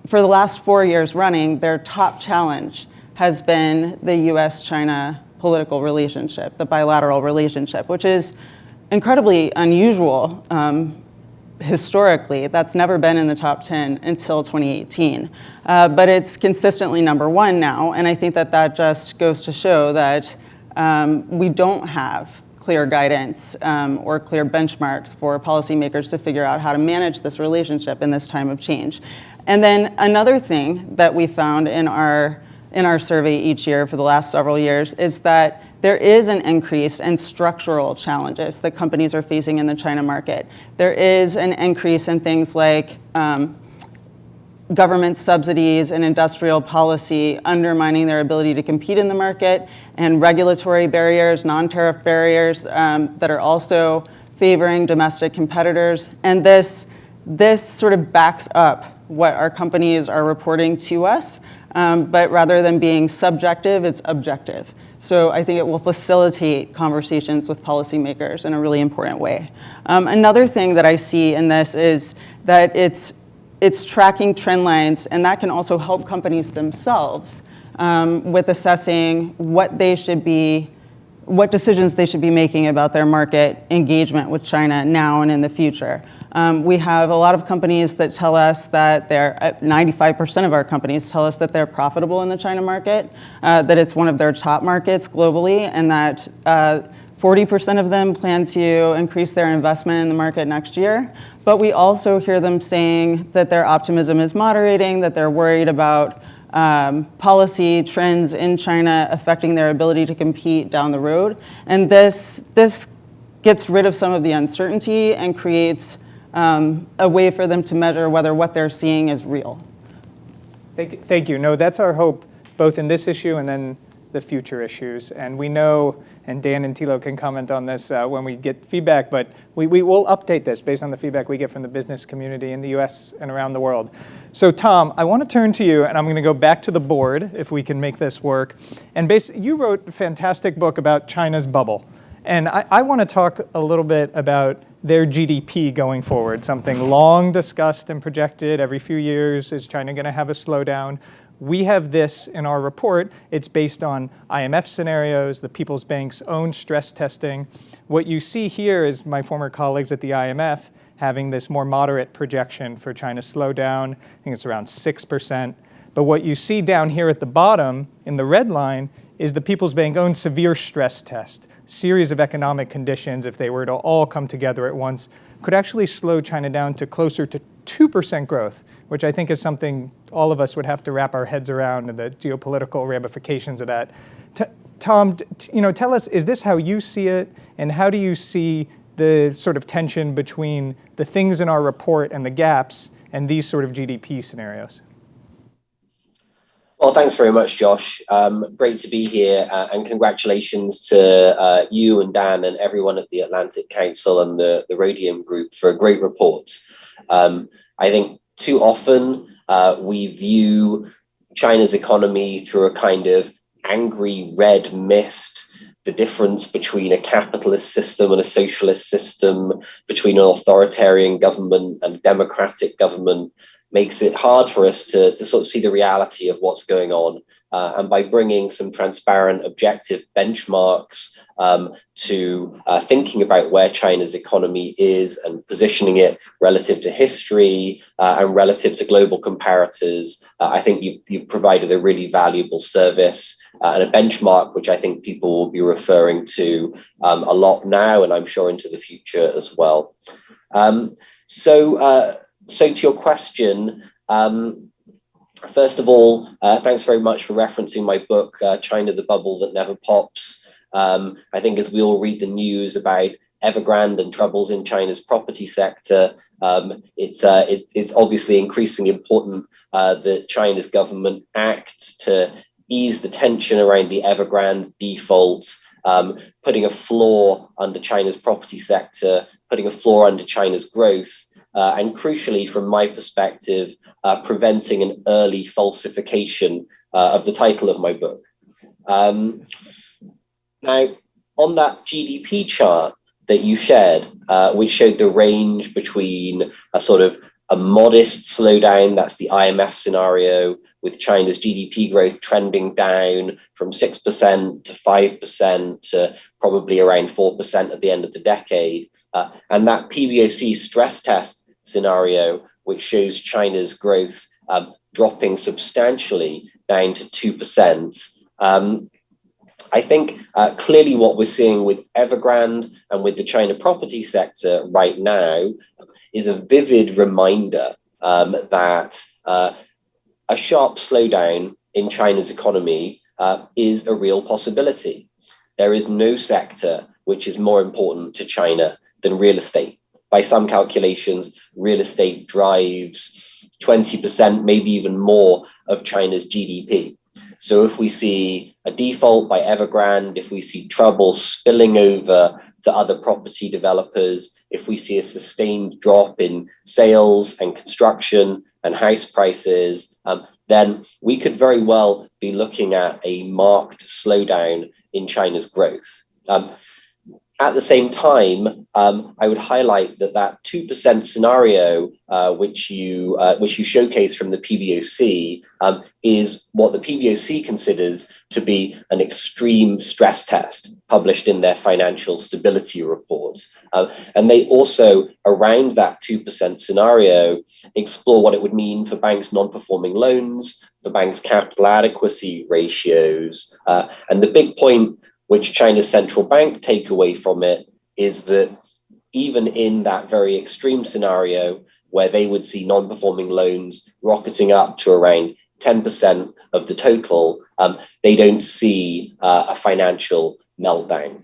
for the last 4 years running, their top challenge has been the U.S.-China political relationship, the bilateral relationship, which is incredibly unusual historically. That's never been in the top 10 until 2018. But it's consistently number one now, and I think that just goes to show that we don't have clear guidance or clear benchmarks for policymakers to figure out how to manage this relationship in this time of change. And then another thing that we found in our survey each year for the last several years is that there is an increase in structural challenges that companies are facing in the China market. There is an increase in things like government subsidies and industrial policy undermining their ability to compete in the market, and regulatory barriers, non-tariff barriers that are also favoring domestic competitors. And this sort of backs up what our companies are reporting to us, but rather than being subjective, it's objective. So I think it will facilitate conversations with policymakers in a really important way. Another thing that I see in this is that it's tracking trend lines, and that can also help companies themselves with assessing what decisions they should be making about their market engagement with China now and in the future. We have a lot of companies that tell us that 95% of our companies tell us that they're profitable in the China market, that it's one of their top markets globally, and that 40% of them plan to increase their investment in the market next year. But we also hear them saying that their optimism is moderating, that they're worried about policy trends in China affecting their ability to compete down the road. And this gets rid of some of the uncertainty and creates a way for them to measure whether what they're seeing is real. Thank you. No, that's our hope, both in this issue and then the future issues. And we know, and Dan and Thilo can comment on this when we get feedback, but we will update this based on the feedback we get from the business community in the US and around the world. So Tom, I want to turn to you, and I'm going to go back to the board, if we can make this work. And you wrote a fantastic book about China's bubble. And I want to talk a little bit about their GDP going forward, something long discussed and projected every few years. Is China going to have a slowdown? We have this in our report. It's based on IMF scenarios, the People's Bank's own stress testing. What you see here is my former colleagues at the IMF having this more moderate projection for China's slowdown. I think it's around 6%. But what you see down here at the bottom in the red line is the People's Bank own severe stress test. Series of economic conditions, if they were to all come together at once, could actually slow China down to closer to 2% growth, which I think is something all of us would have to wrap our heads around, and the geopolitical ramifications of that. Tom, tell us, is this how you see it, and how do you see the sort of tension between the things in our report and the gaps and these sort of GDP scenarios? Well, thanks very much, Josh. Great to be here, and congratulations to you and Dan and everyone at the Atlantic Council and the Rhodium Group for a great report. I think too often we view China's economy through a kind of angry red mist, the difference between a capitalist system and a socialist system, between an authoritarian government and democratic government, makes it hard for us to sort of see the reality of what's going on. And by bringing some transparent, objective benchmarks to thinking about where China's economy is and positioning it relative to history and relative to global comparators, I think you've provided a really valuable service and a benchmark, which I think people will be referring to a lot now, and I'm sure into the future as well. So to your question, first of all, thanks very much for referencing my book, China, the Bubble That Never Pops. I think as we all read the news about Evergrande and troubles in China's property sector, it's obviously increasingly important that China's government act to ease the tension around the Evergrande default, putting a floor under China's property sector, putting a floor under China's growth, and crucially, from my perspective, preventing an early falsification of the title of my book. Now, on that GDP chart that you shared, which showed the range between a sort of a modest slowdown, that's the IMF scenario, with China's GDP growth trending down from 6% to 5% to probably around 4% at the end of the decade. And that PBOC stress test scenario, which shows China's growth dropping substantially down to 2%. I think clearly what we're seeing with Evergrande and with the China property sector right now is a vivid reminder that a sharp slowdown in China's economy is a real possibility. there is no sector which is more important to China than real estate. By some calculations, real estate drives 20%, maybe even more, of China's GDP. So if we see a default by Evergrande, if we see trouble spilling over to other property developers, if we see a sustained drop in sales and construction and house prices, then we could very well be looking at a marked slowdown in China's growth. At the same time, I would highlight that 2% scenario, which you showcase from the PBOC, is what the PBOC considers to be an extreme stress test published in their financial stability report. And they also, around that 2% scenario, explore what it would mean for banks' non-performing loans, for banks' capital adequacy ratios. And the big point which China's central bank take away from it is that even in that very extreme scenario where they would see non-performing loans rocketing up to around 10% of the total, they don't see a financial meltdown.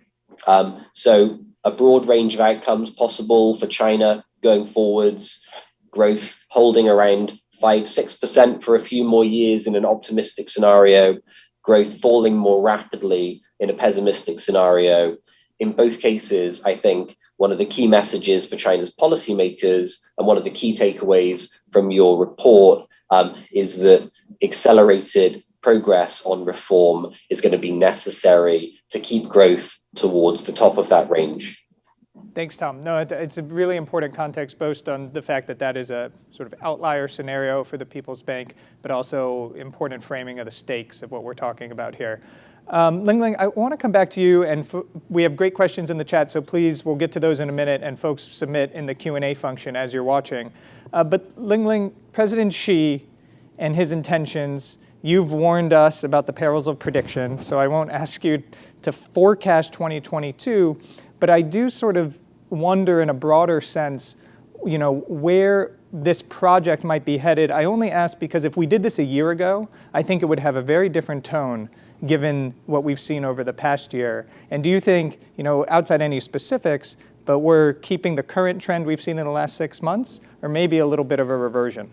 So a broad range of outcomes possible for China going forwards, growth holding around 5-6% for a few more years in an optimistic scenario, growth falling more rapidly in a pessimistic scenario. In both cases, I think one of the key messages for China's policymakers and one of the key takeaways from your report is that accelerated progress on reform is going to be necessary to keep growth towards the top of that range. Thanks, Tom. No, it's a really important context, both on the fact that that is a sort of outlier scenario for the People's Bank, but also important framing of the stakes of what we're talking about here. Lingling, I want to come back to you, and we have great questions in the chat, so please, we'll get to those in a minute, and folks submit in the Q&A function as you're watching. But Lingling, President Xi and his intentions, you've warned us about the perils of prediction, so I won't ask you to forecast 2022, but I do sort of wonder in a broader sense, you know, where this project might be headed. I only ask because if we did this a year ago, I think it would have a very different tone given what we've seen over the past year. And do you think, you know, outside any specifics, but we're keeping the current trend we've seen in the last 6 months, or maybe a little bit of a reversion?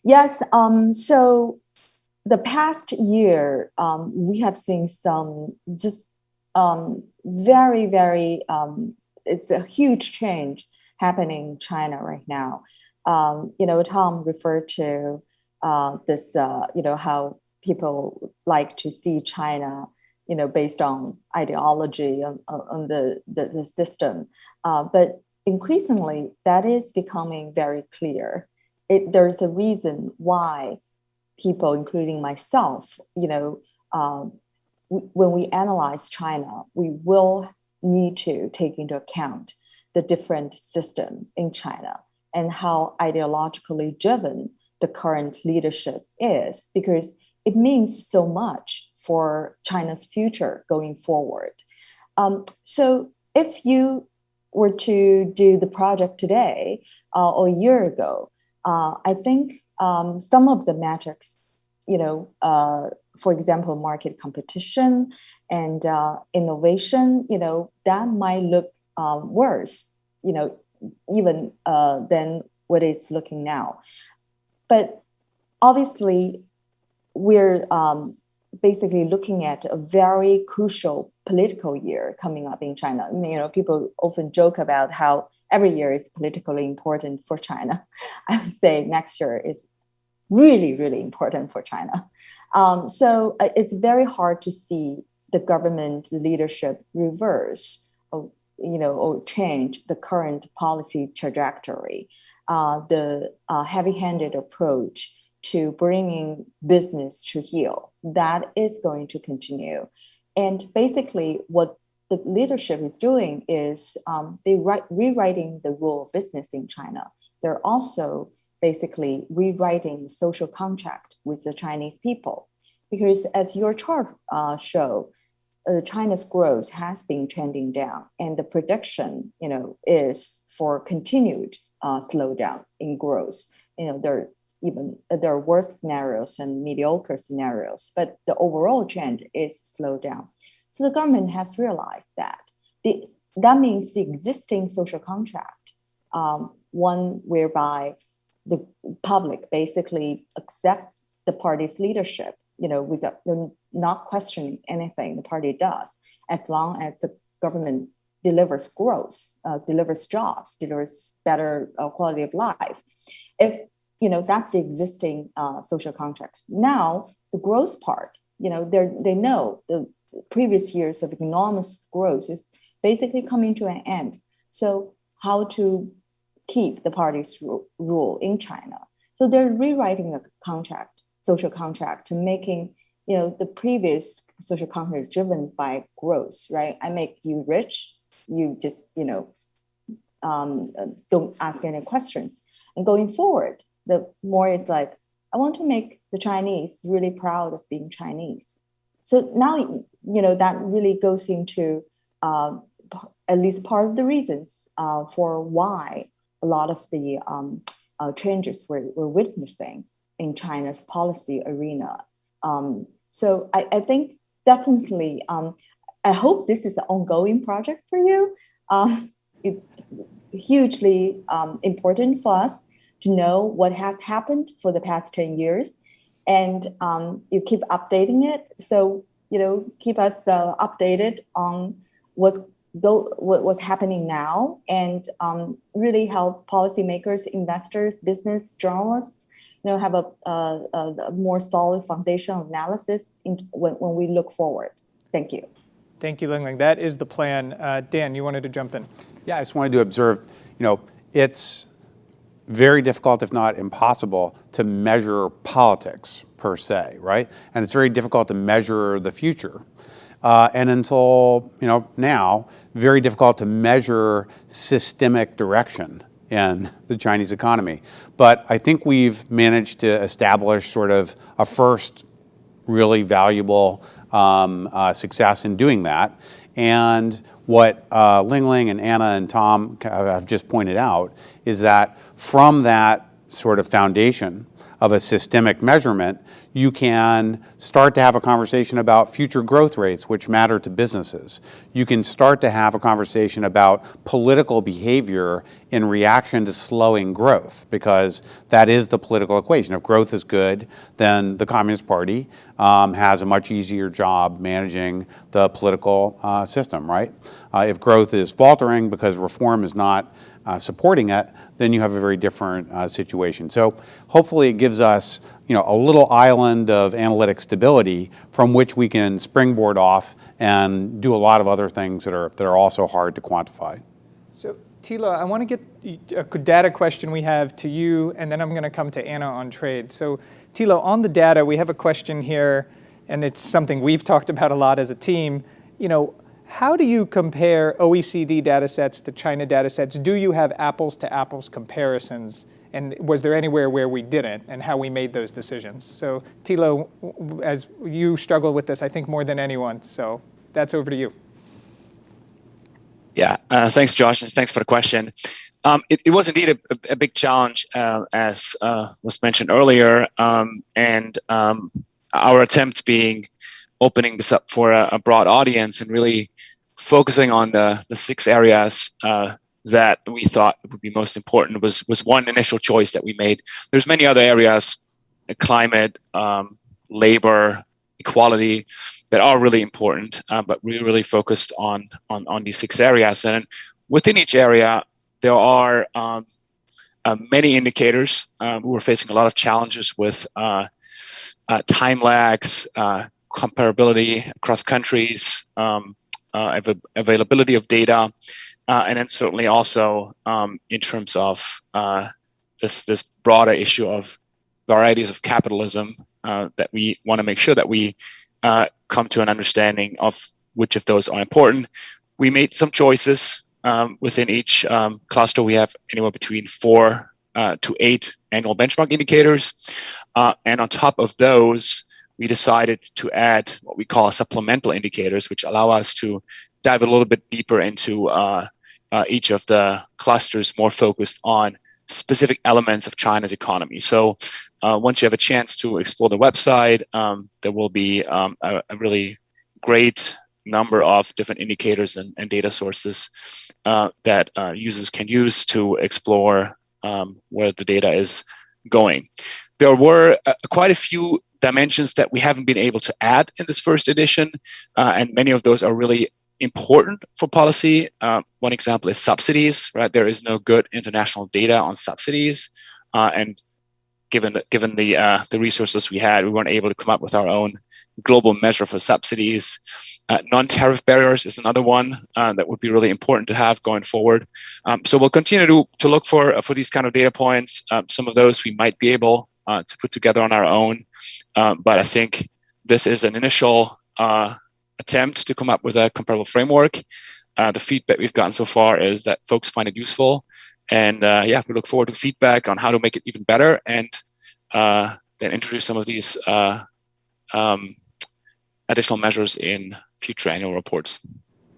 Yes, so the past year, we have seen some just very, very, it's a huge change happening in China right now. You know, Tom referred to this, you know, how people like to see China, you know, based on ideology on the system. But increasingly, that is becoming very clear. There's a reason why people, including myself, you know, when we analyze China, we will need to take into account the different system in China and how ideologically driven the current leadership is, because it means so much for China's future going forward. So if you were to do the project today or a year ago, I think some of the metrics, you know, for example, market competition and innovation, you know, that might look worse, you know, even than what it's looking now. But obviously, we're basically looking at a very crucial political year coming up in China. You know, people often joke about how every year is politically important for China. I would say next year is really, really important for China. So it's very hard to see the government leadership reverse, or, you know, or change the current policy trajectory. The heavy-handed approach to bringing business to heel, that is going to continue. And basically what the leadership is doing is rewriting the rule of business in China. They're also basically rewriting social contract with the Chinese people. Because as your chart show, China's growth has been trending down, and the prediction, you know, is for continued slowdown in growth. You know, they're even there are worse scenarios and mediocre scenarios, but the overall trend is slowed down. So the government has realized that. That means the existing social contract, one whereby the public basically accepts the party's leadership, without not questioning anything the party does, as long as the government delivers growth, delivers jobs, delivers better quality of life. If that's the existing social contract. Now the growth part, they know the previous years of enormous growth is basically coming to an end. So how to keep the party's rule in China? So they're rewriting the contract, social contract, to making the previous social contract driven by growth, right? I make you rich, you just don't ask any questions. And going forward, the more is like, I want to make the Chinese really proud of being Chinese. So now, that really goes into at least part of the reasons for why a lot of the changes we're witnessing in China's policy arena. So I think definitely, I hope this is an ongoing project for you. It's hugely important for us to know what has happened for the past 10 years. And you keep updating it. So, keep us updated on what's happening now, and really help policymakers, investors, business, journalists, have a more solid foundational analysis when we look forward. Thank you. Thank you, Lingling. That is the plan. Dan, you wanted to jump in. Yeah, I just wanted to observe, it's very difficult, if not impossible, to measure politics per se, right? And it's very difficult to measure the future. And until, now, very difficult to measure systemic direction in the Chinese economy. But I think we've managed to establish sort of a first really valuable success in doing that. And what Lingling and Anna and Tom have just pointed out is that from that sort of foundation of a systemic measurement, you can start to have a conversation about future growth rates, which matter to businesses. You can start to have a conversation about political behavior in reaction to slowing growth, because that is the political equation. If growth is good, then the Communist Party has a much easier job managing the political system, right? If growth is faltering because reform is not supporting it, then you have a very different situation. So hopefully it gives us a little island of analytic stability from which we can springboard off and do a lot of other things that are also hard to quantify. So Tila, I want to get a data question we have to you, and then I'm going to come to Anna on trade. So Tila, on the data, we have a question here, and it's something we've talked about a lot as a team. How do you compare OECD data sets to China data sets? Do you have apples to apples comparisons? And was there anywhere where we didn't, and how we made those decisions? So Tilo, as you struggle with this, I think more than anyone. So that's over to you. Yeah, thanks, Josh, and thanks for the question. It was indeed a big challenge, as was mentioned earlier, and our attempt being opening this up for a broad audience and really focusing on the 6 areas that we thought would be most important was one initial choice that we made. There's many other areas, climate, labor, equality, that are really important, but we really focused on these 6 areas. And within each area, there are many indicators. We're facing a lot of challenges with time lags, comparability across countries, availability of data, and then certainly also in terms of this broader issue of varieties of capitalism, that we want to make sure that we come to an understanding of which of those are important. We made some choices within each cluster. We have anywhere between 4 to 8 annual benchmark indicators, and on top of those, we decided to add what we call supplemental indicators, which allow us to dive a little bit deeper into each of the clusters, more focused on specific elements of China's economy. So once you have a chance to explore the website, there will be a really great number of different indicators and data sources that users can use to explore where the data is going. There were quite a few dimensions that we haven't been able to add in this first edition, and many of those are really important for policy. One example is subsidies, right? There is no good international data on subsidies, and given the resources we had, we weren't able to come up with our own global measure for subsidies. Non-tariff barriers is another one that would be really important to have going forward. So we'll continue to look for these kind of data points. Some of those we might be able to put together on our own, but I think this is an initial attempt to come up with a comparable framework. The feedback we've gotten so far is that folks find it useful, and yeah, we look forward to feedback on how to make it even better, and then introduce some of these additional measures in future annual reports.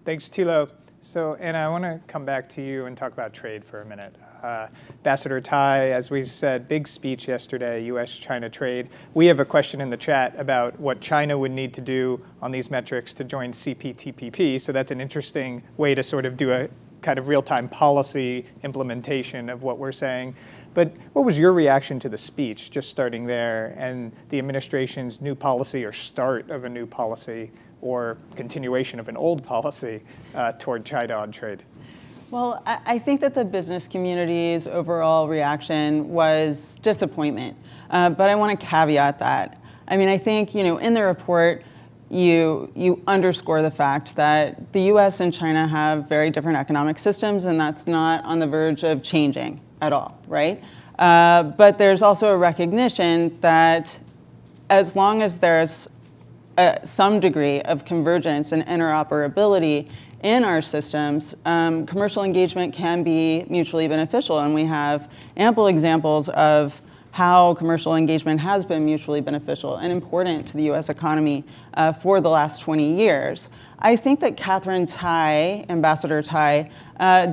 Thanks, Thilo. So, Anna, I want to come back to you and talk about trade for a minute. Ambassador Tai, as we said, big speech yesterday, U.S.-China trade. We have a question in the chat about what China would need to do on these metrics to join CPTPP. So that's an interesting way to sort of do a kind of real-time policy implementation of what we're saying. But what was your reaction to the speech, just starting there, and the administration's new policy or start of a new policy or continuation of an old policy toward China on trade? Well, I think that the business community's overall reaction was disappointment, but I want to caveat that. I mean, I think, in the report, you underscore the fact that the US and China have very different economic systems, and that's not on the verge of changing at all, right? But there's also a recognition that as long as there's some degree of convergence and interoperability in our systems, commercial engagement can be mutually beneficial. And we have ample examples of how commercial engagement has been mutually beneficial and important to the US economy for the last 20 years. I think that Catherine Tai, Ambassador Tai,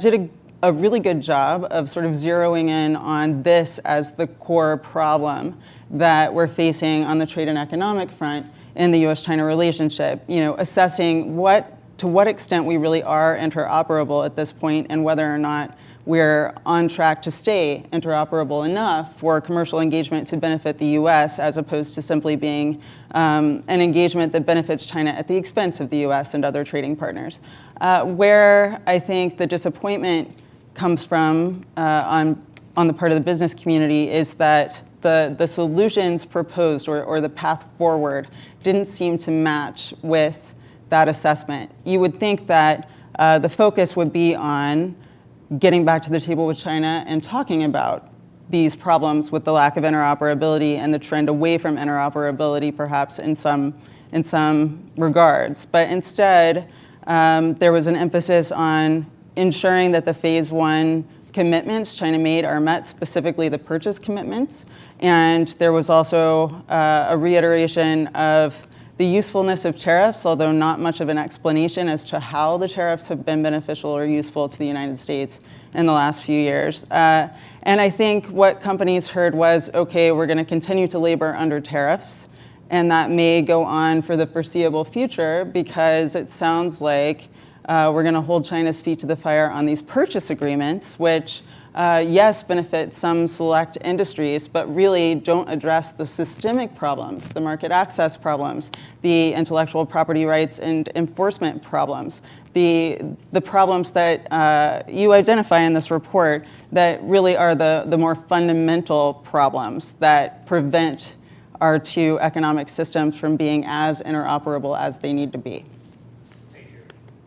did a really good job of sort of zeroing in on this as the core problem that we're facing on the trade and economic front in the US-China relationship, assessing to what extent we really are interoperable at this point and whether or not we're on track to stay interoperable enough for commercial engagement to benefit the US as opposed to simply being an engagement that benefits China at the expense of the US and other trading partners. Where I think the disappointment comes from on the part of the business community is that the solutions proposed or the path forward didn't seem to match with that assessment. You would think that the focus would be on getting back to the table with China and talking about these problems with the lack of interoperability and the trend away from interoperability, perhaps in some regards. But instead, there was an emphasis on ensuring that the phase one commitments China made are met, specifically the purchase commitments. And there was also a reiteration of the usefulness of tariffs, although not much of an explanation as to how the tariffs have been beneficial or useful to the United States in the last few years. And I think what companies heard was, okay, we're going to continue to labor under tariffs, and that may go on for the foreseeable future because it sounds like we're going to hold China's feet to the fire on these purchase agreements, which yes, benefit some select industries, but really don't address the systemic problems, the market access problems, the intellectual property rights and enforcement problems, the problems that you identify in this report that really are the more fundamental problems that prevent our two economic systems from being as interoperable as they need to be.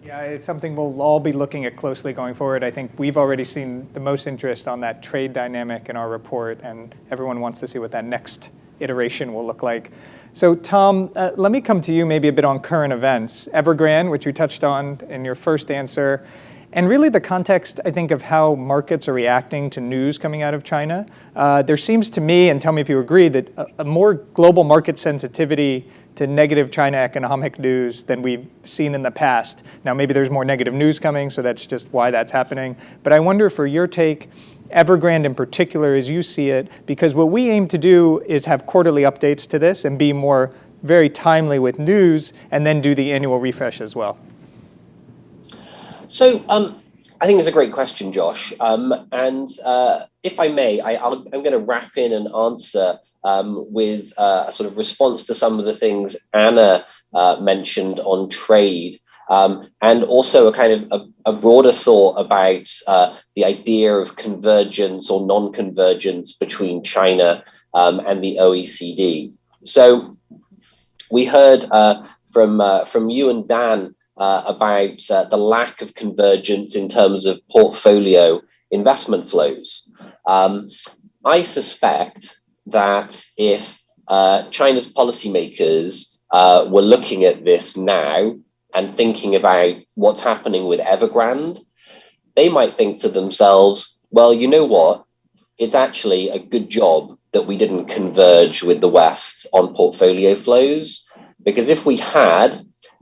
Yeah, it's something we'll all be looking at closely going forward. I think we've already seen the most interest on that trade dynamic in our report, and everyone wants to see what that next iteration will look like. So Tom, let me come to you maybe a bit on current events. Evergrande, which you touched on in your first answer, and really the context, I think, of how markets are reacting to news coming out of China. There seems to me, and tell me if you agree, that a more global market sensitivity to negative China economic news than we've seen in the past. Now, maybe there's more negative news coming, so that's just why that's happening. But I wonder for your take, Evergrande in particular, as you see it, because what we aim to do is have quarterly updates to this and be more very timely with news, and then do the annual refresh as well. So I think it's a great question, Josh. And if I may, I'm going to wrap in an answer with a sort of response to some of the things Anna mentioned on trade, and also a kind of a broader thought about the idea of convergence or non-convergence between China and the OECD. So we heard from you and Dan about the lack of convergence in terms of portfolio investment flows. I suspect that if China's policymakers were looking at this now and thinking about what's happening with Evergrande, they might think to themselves, well, you know what? It's actually a good job that we didn't converge with the West on portfolio flows, because if we had,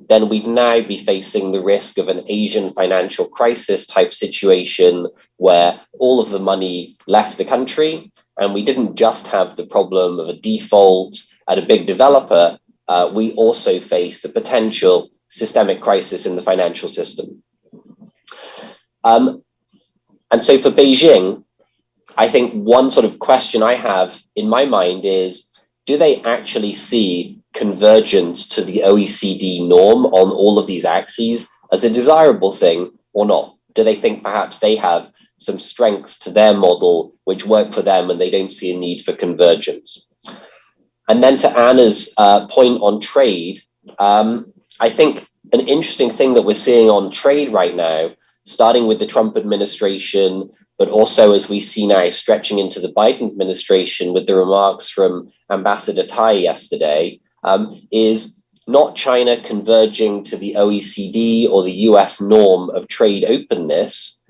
then we'd now be facing the risk of an Asian financial crisis type situation where all of the money left the country, and we didn't just have the problem of a default at a big developer, we also face the potential systemic crisis in the financial system. And so for Beijing, I think one sort of question I have in my mind is, do they actually see convergence to the OECD norm on all of these axes as a desirable thing or not? Do they think perhaps they have some strengths to their model which work for them and they don't see a need for convergence? And then to Anna's point on trade, I think an interesting thing that we're seeing on trade right now, starting with the Trump administration, but also as we see now stretching into the Biden administration with the remarks from Ambassador Tai yesterday, is not China converging to the OECD or the US norm of trade openness,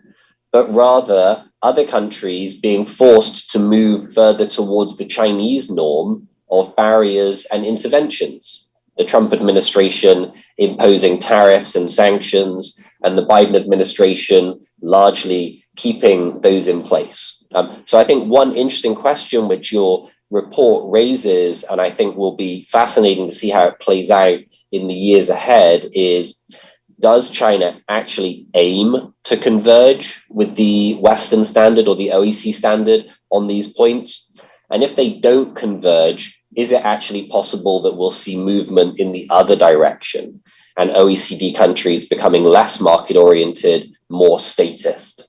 but rather other countries being forced to move further towards the Chinese norm of barriers and interventions. The Trump administration imposing tariffs and sanctions, and the Biden administration largely keeping those in place. So I think one interesting question which your report raises, and I think will be fascinating to see how it plays out in the years ahead, is does China actually aim to converge with the Western standard or the OECD standard on these points? And if they don't converge, is it actually possible that we'll see movement in the other direction and OECD countries becoming less market-oriented, more statist?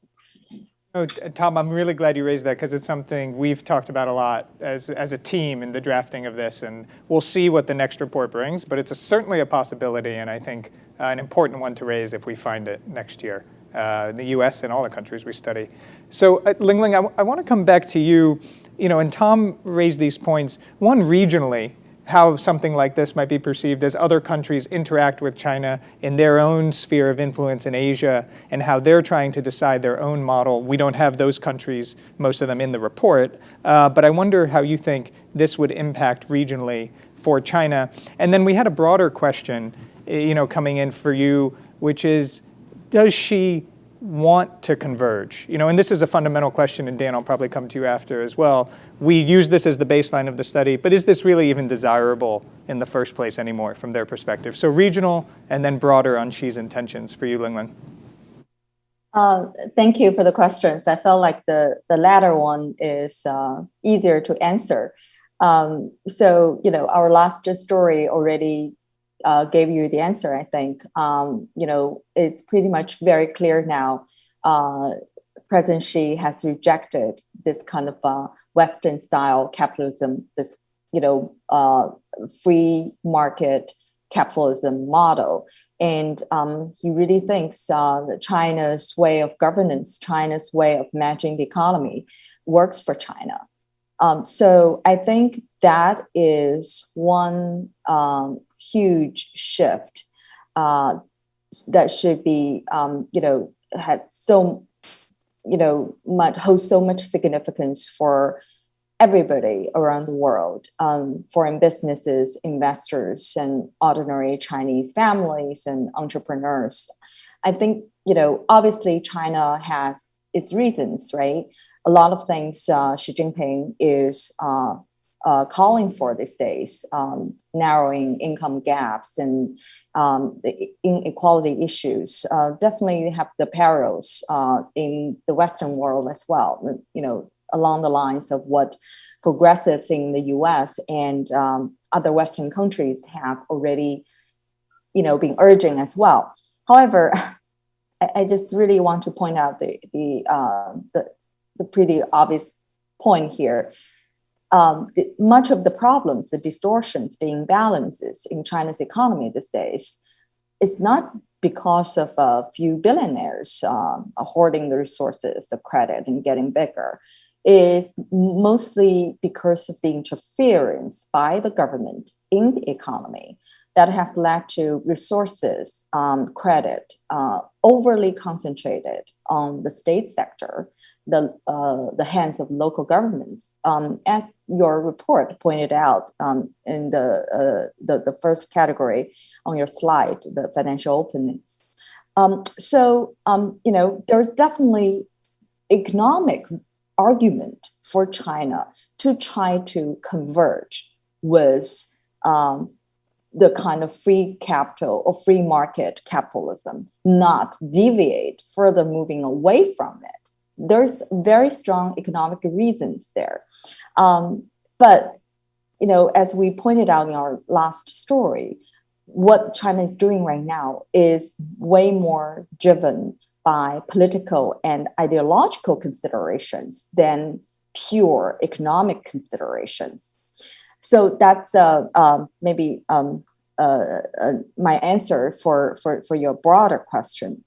Oh, Tom, I'm really glad you raised that, because it's something we've talked about a lot as a team in the drafting of this, and we'll see what the next report brings, but it's certainly a possibility, and I think an important one to raise if we find it next year in the US and all the countries we study. So Lingling, I want to come back to you, and Tom raised these points, one regionally, how something like this might be perceived as other countries interact with China in their own sphere of influence in Asia, and how they're trying to decide their own model. We don't have those countries, most of them, in the report, but I wonder how you think this would impact regionally for China. And then we had a broader question, coming in for you, which is, does she want to converge? And this is a fundamental question, and Dan, I'll probably come to you after as well. We use this as the baseline of the study, but is this really even desirable in the first place anymore from their perspective? So regional and then broader on Xi's intentions for you, Lingling. Thank you for the questions. I felt like the latter one is easier to answer. So, our last story already gave you the answer, I think. It's pretty much very clear now. President Xi has rejected this kind of Western style capitalism, this, free market capitalism model. And he really thinks that China's way of governance, China's way of managing the economy works for China. So I think that is one huge shift that should be, has so, holds so much significance for everybody around the world, foreign businesses, investors, and ordinary Chinese families and entrepreneurs. I think, obviously China has its reasons, right? A lot of things Xi Jinping is calling for these days, narrowing income gaps and the inequality issues, definitely have the parallels in the Western world as well, along the lines of what progressives in the US and other Western countries have already, been urging as well. However, I just really want to point out the pretty obvious point here. Much of the problems, the distortions, the imbalances in China's economy these days is not because of a few billionaires hoarding the resources, the credit, and getting bigger. Is mostly because of the interference by the government in the economy that has led to resources, credit, overly concentrated on the state sector, the hands of local governments, as your report pointed out in the first category on your slide, the financial openness. There's definitely economic argument for China to try to converge with the kind of free capital or free market capitalism, not deviate further moving away from it. There's very strong economic reasons there. But, as we pointed out in our last story, what China is doing right now is way more driven by political and ideological considerations than pure economic considerations. So that's maybe my answer for your broader question.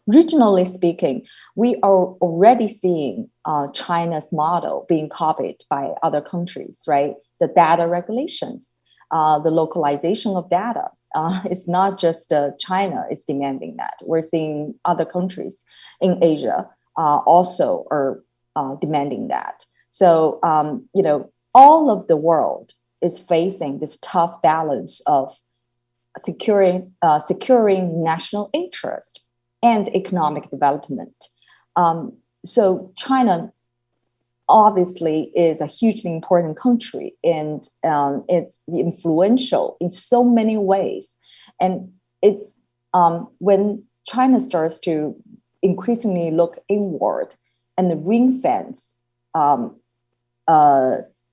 Regionally speaking, we are already seeing China's model being copied by other countries, right? The data regulations, the localization of data. It's not just China is demanding that. We're seeing other countries in Asia also are demanding that. So, all of the world is facing this tough balance of securing national interest and economic development. So China obviously is a hugely important country, and it's influential in so many ways. And it's when China starts to increasingly look inward and ring fence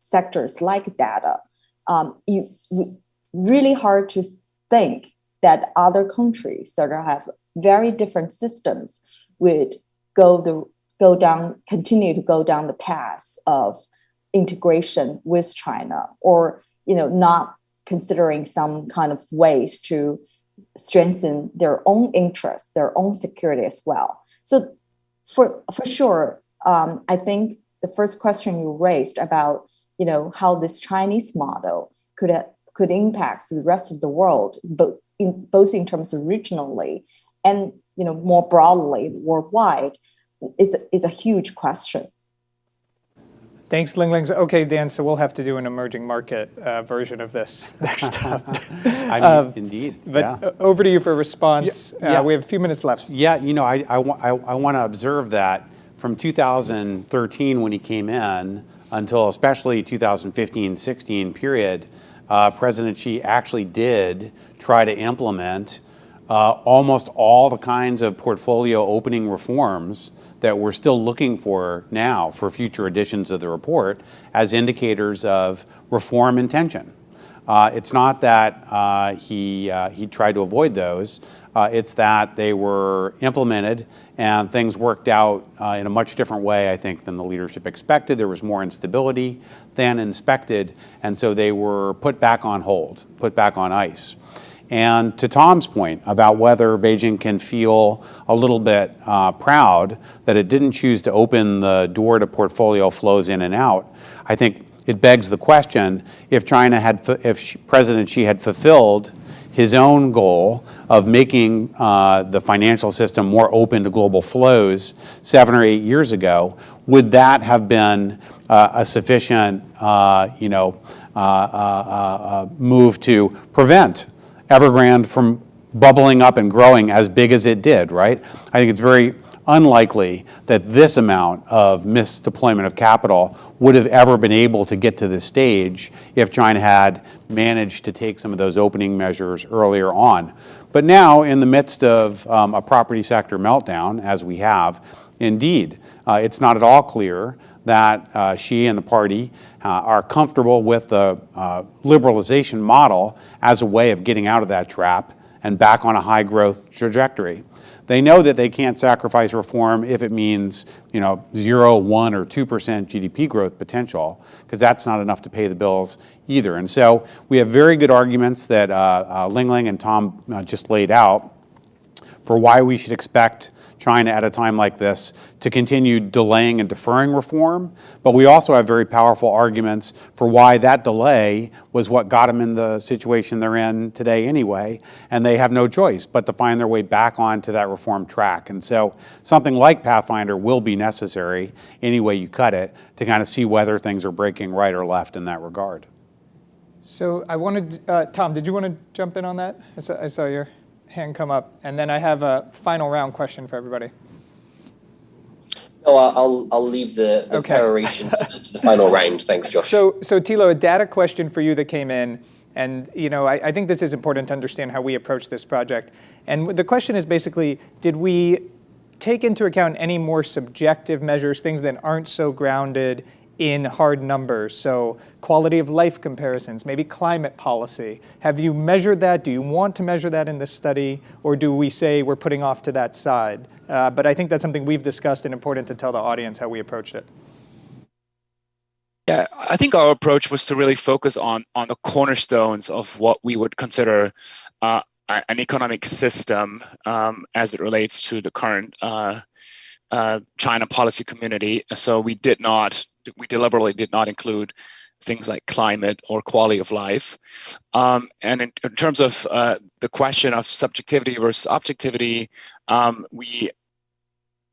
sectors like data, really hard to think that other countries that have very different systems would continue to go down the path of integration with China, or not considering some kind of ways to strengthen their own interests, their own security as well. So for sure, I think the first question you raised about how this Chinese model could impact the rest of the world, both in terms of regionally and more broadly worldwide, is a huge question. Thanks, Lingling. Okay, Dan, so we'll have to do an emerging market version of this next time. Indeed. But over to you for a response. We have a few minutes left. Yeah, I want to observe that from 2013 when he came in until especially 2015-16 period, President Xi actually did try to implement almost all the kinds of portfolio opening reforms that we're still looking for now for future editions of the report as indicators of reform intention. It's not that he tried to avoid those. It's that they were implemented and things worked out in a much different way, I think, than the leadership expected. There was more instability than expected, and so they were put back on hold, put back on ice. And to Tom's point about whether Beijing can feel a little bit proud that it didn't choose to open the door to portfolio flows in and out, I think it begs the question, if President Xi had fulfilled his own goal of making the financial system more open to global flows 7 or 8 years ago, would that have been a sufficient move to prevent Evergrande from bubbling up and growing as big as it did, right? I think it's very unlikely that this amount of misdeployment of capital would have ever been able to get to this stage if China had managed to take some of those opening measures earlier on. But now, in the midst of a property sector meltdown, as we have, indeed, it's not at all clear that Xi and the party are comfortable with the liberalization model as a way of getting out of that trap and back on a high growth trajectory. They know that they can't sacrifice reform if it means 0, 1, or 2% GDP growth potential, because that's not enough to pay the bills either. And so we have very good arguments that Lingling and Tom just laid out for why we should expect China at a time like this to continue delaying and deferring reform. But we also have very powerful arguments for why that delay was what got them in the situation they're in today anyway, and they have no choice but to find their way back onto that reform track. And so something like Pathfinder will be necessary any way you cut it to kind of see whether things are breaking right or left in that regard. So I wanted, Tom, did you want to jump in on that? I saw your hand come up, and then I have a final round question for everybody. No, I'll leave the peroration to the final round. Thanks, Josh. So Thilo, a data question for you that came in, and I think this is important to understand how we approach this project. And the question is basically, did we take into account any more subjective measures, things that aren't so grounded in hard numbers? So quality of life comparisons, maybe climate policy. Have you measured that? Do you want to measure that in this study? Or do we say we're putting off to that side? But I think that's something we've discussed and important to tell the audience how we approached it. Yeah, I think our approach was to really focus on the cornerstones of what we would consider an economic system as it relates to the current China policy community. So we deliberately did not include things like climate or quality of life. And in terms of the question of subjectivity versus objectivity, we,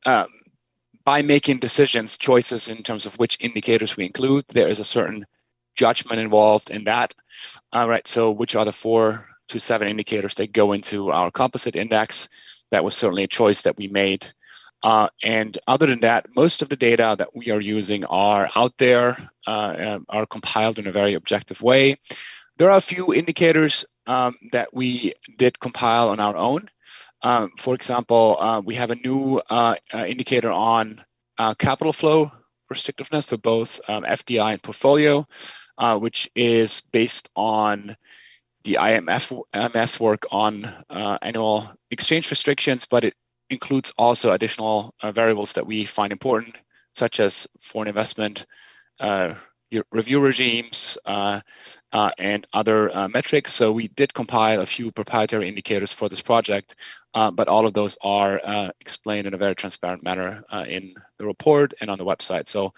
by making choices in terms of which indicators we include, there is a certain judgment involved in that. Right. So which are the 4 to 7 indicators that go into our composite index? That was certainly a choice that we made. And other than that, most of the data that we are using are out there, are compiled in a very objective way. There are a few indicators that we did compile on our own. For example, we have a new indicator on capital flow restrictiveness for both FDI and portfolio, which is based on the IMF's work on annual exchange restrictions, but it includes also additional variables that we find important, such as foreign investment, review regimes, and other metrics. So we did compile a few proprietary indicators for this project, but all of those are explained in a very transparent manner in the report and on the website. So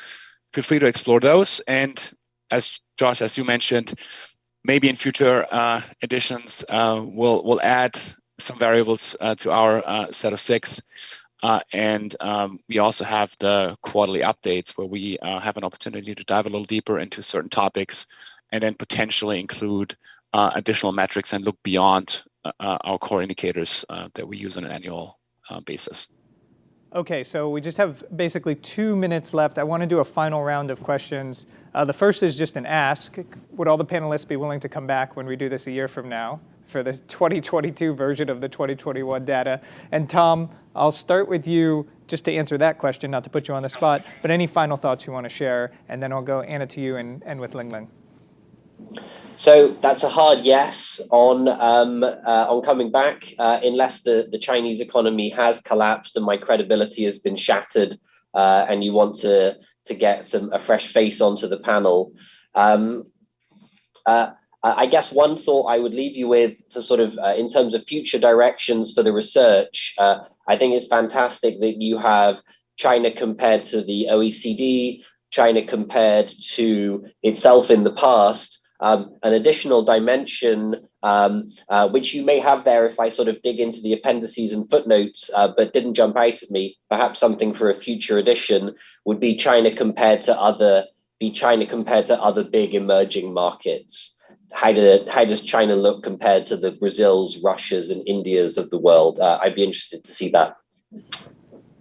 feel free to explore those. And as Josh, as you mentioned, maybe in future editions, we'll add some variables to our set of 6. And we also have the quarterly updates where we have an opportunity to dive a little deeper into certain topics and then potentially include additional metrics and look beyond our core indicators that we use on an annual basis. Okay, so we just have basically 2 minutes left. I want to do a final round of questions. The first is just an ask. Would all the panelists be willing to come back when we do this a year from now for the 2022 version of the 2021 data? And Tom, I'll start with you just to answer that question, not to put you on the spot, but any final thoughts you want to share, and then I'll go, Anna, to you and with Lingling. So that's a hard yes on coming back, unless the Chinese economy has collapsed and my credibility has been shattered, and you want to get a fresh face onto the panel. I guess one thought I would leave you with for sort of in terms of future directions for the research, I think it's fantastic that you have China compared to the OECD, China compared to itself in the past. An additional dimension which you may have there if I sort of dig into the appendices and footnotes, but didn't jump out at me. Perhaps something for a future edition would be China compared to other big emerging markets. How does China look compared to the Brazils, Russias, and Indias of the world? I'd be interested to see that.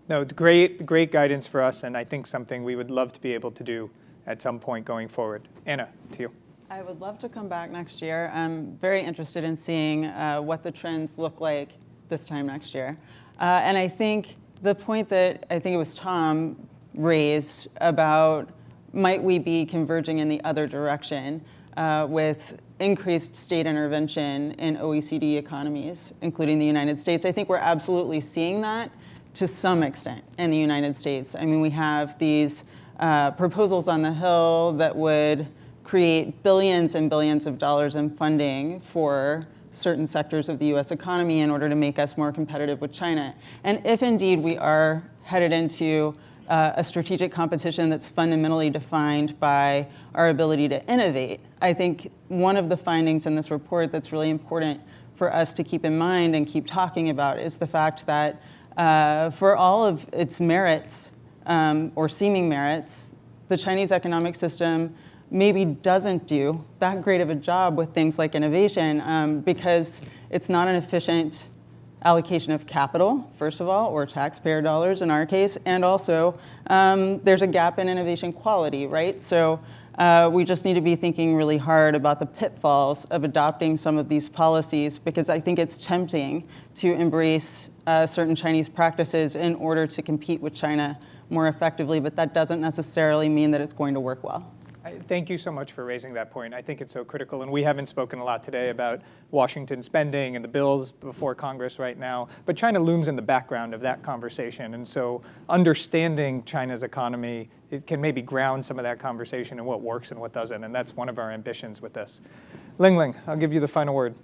No, great guidance for us, and I think something we would love to be able to do at some point going forward. Anna, to you. I would love to come back next year. I'm very interested in seeing what the trends look like this time next year. And I think the point that I think it was Tom raised about might we be converging in the other direction with increased state intervention in OECD economies, including the United States. I think we're absolutely seeing that to some extent in the United States. I mean, we have these proposals on the Hill that would create billions and billions of dollars in funding for certain sectors of the US economy in order to make us more competitive with China. And if indeed we are headed into a strategic competition that's fundamentally defined by our ability to innovate, I think one of the findings in this report that's really important for us to keep in mind and keep talking about is the fact that for all of its merits or seeming merits, the Chinese economic system maybe doesn't do that great of a job with things like innovation because it's not an efficient allocation of capital, first of all, or taxpayer dollars in our case, and also there's a gap in innovation quality, right? So we just need to be thinking really hard about the pitfalls of adopting some of these policies because I think it's tempting to embrace certain Chinese practices in order to compete with China more effectively, but that doesn't necessarily mean that it's going to work well. Thank you so much for raising that point. I think it's so critical, and we haven't spoken a lot today about Washington spending and the bills before Congress right now, but China looms in the background of that conversation, and so understanding China's economy, it can maybe ground some of that conversation in what works and what doesn't, and that's one of our ambitions with this. Lingling, I'll give you the final word.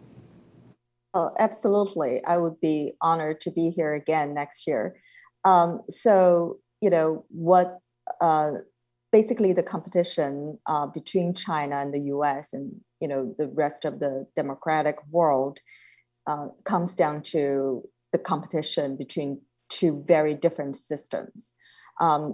Oh, absolutely. I would be honored to be here again next year. Basically the competition between China and the US and the rest of the democratic world comes down to the competition between two very different systems.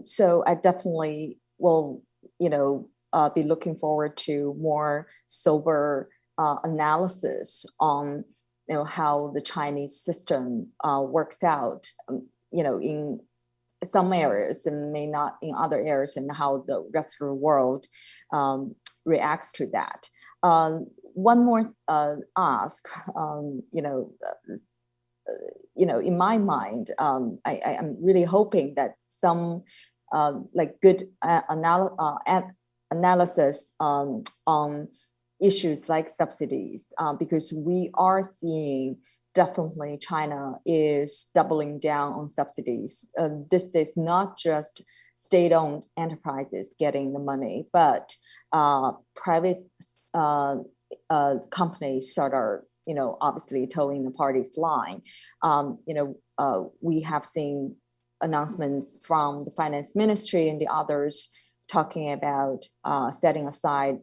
So I definitely will be looking forward to more sober analysis on how the Chinese system works out in some areas and may not in other areas, and how the rest of the world reacts to that. One more ask, in my mind, I'm really hoping that some good analysis on issues like subsidies, because we are seeing definitely China is doubling down on subsidies. This is not just state-owned enterprises getting the money, but private companies that are, obviously towing the party's line. We have seen announcements from the finance ministry and the others talking about setting aside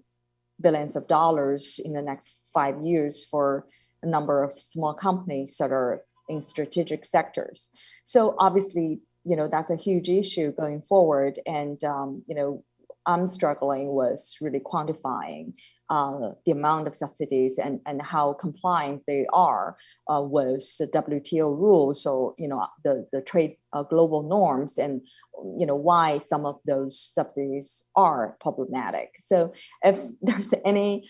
billions of dollars in the next 5 years for a number of small companies that are in strategic sectors. So obviously, that's a huge issue going forward. And, I'm struggling with really quantifying the amount of subsidies and how compliant they are with the WTO rules or, the trade global norms, and, why some of those subsidies are problematic. So if there's any,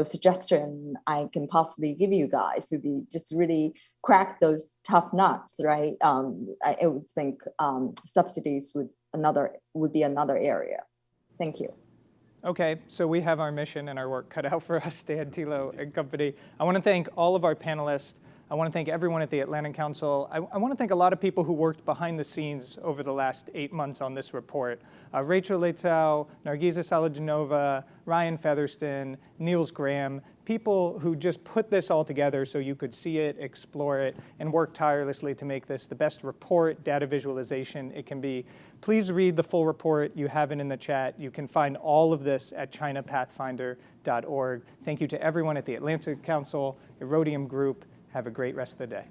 suggestion I can possibly give you guys would be just really crack those tough nuts, right? I would think subsidies would be another area. Thank you. Okay, so we have our mission and our work cut out for us, Dan, Thilo, and company. I want to thank all of our panelists. I want to thank everyone at the Atlantic Council. I want to thank a lot of people who worked behind the scenes over the last 8 months on this report. Rachel Leitzau, Nargiza Salajanova, Ryan Featherston, Niels Graham, people who just put this all together so you could see it, explore it, and work tirelessly to make this the best report, data visualization it can be. Please read the full report. You have it in the chat. You can find all of this at chinapathfinder.org. Thank you to everyone at the Atlantic Council, Erodium Group. Have a great rest of the day.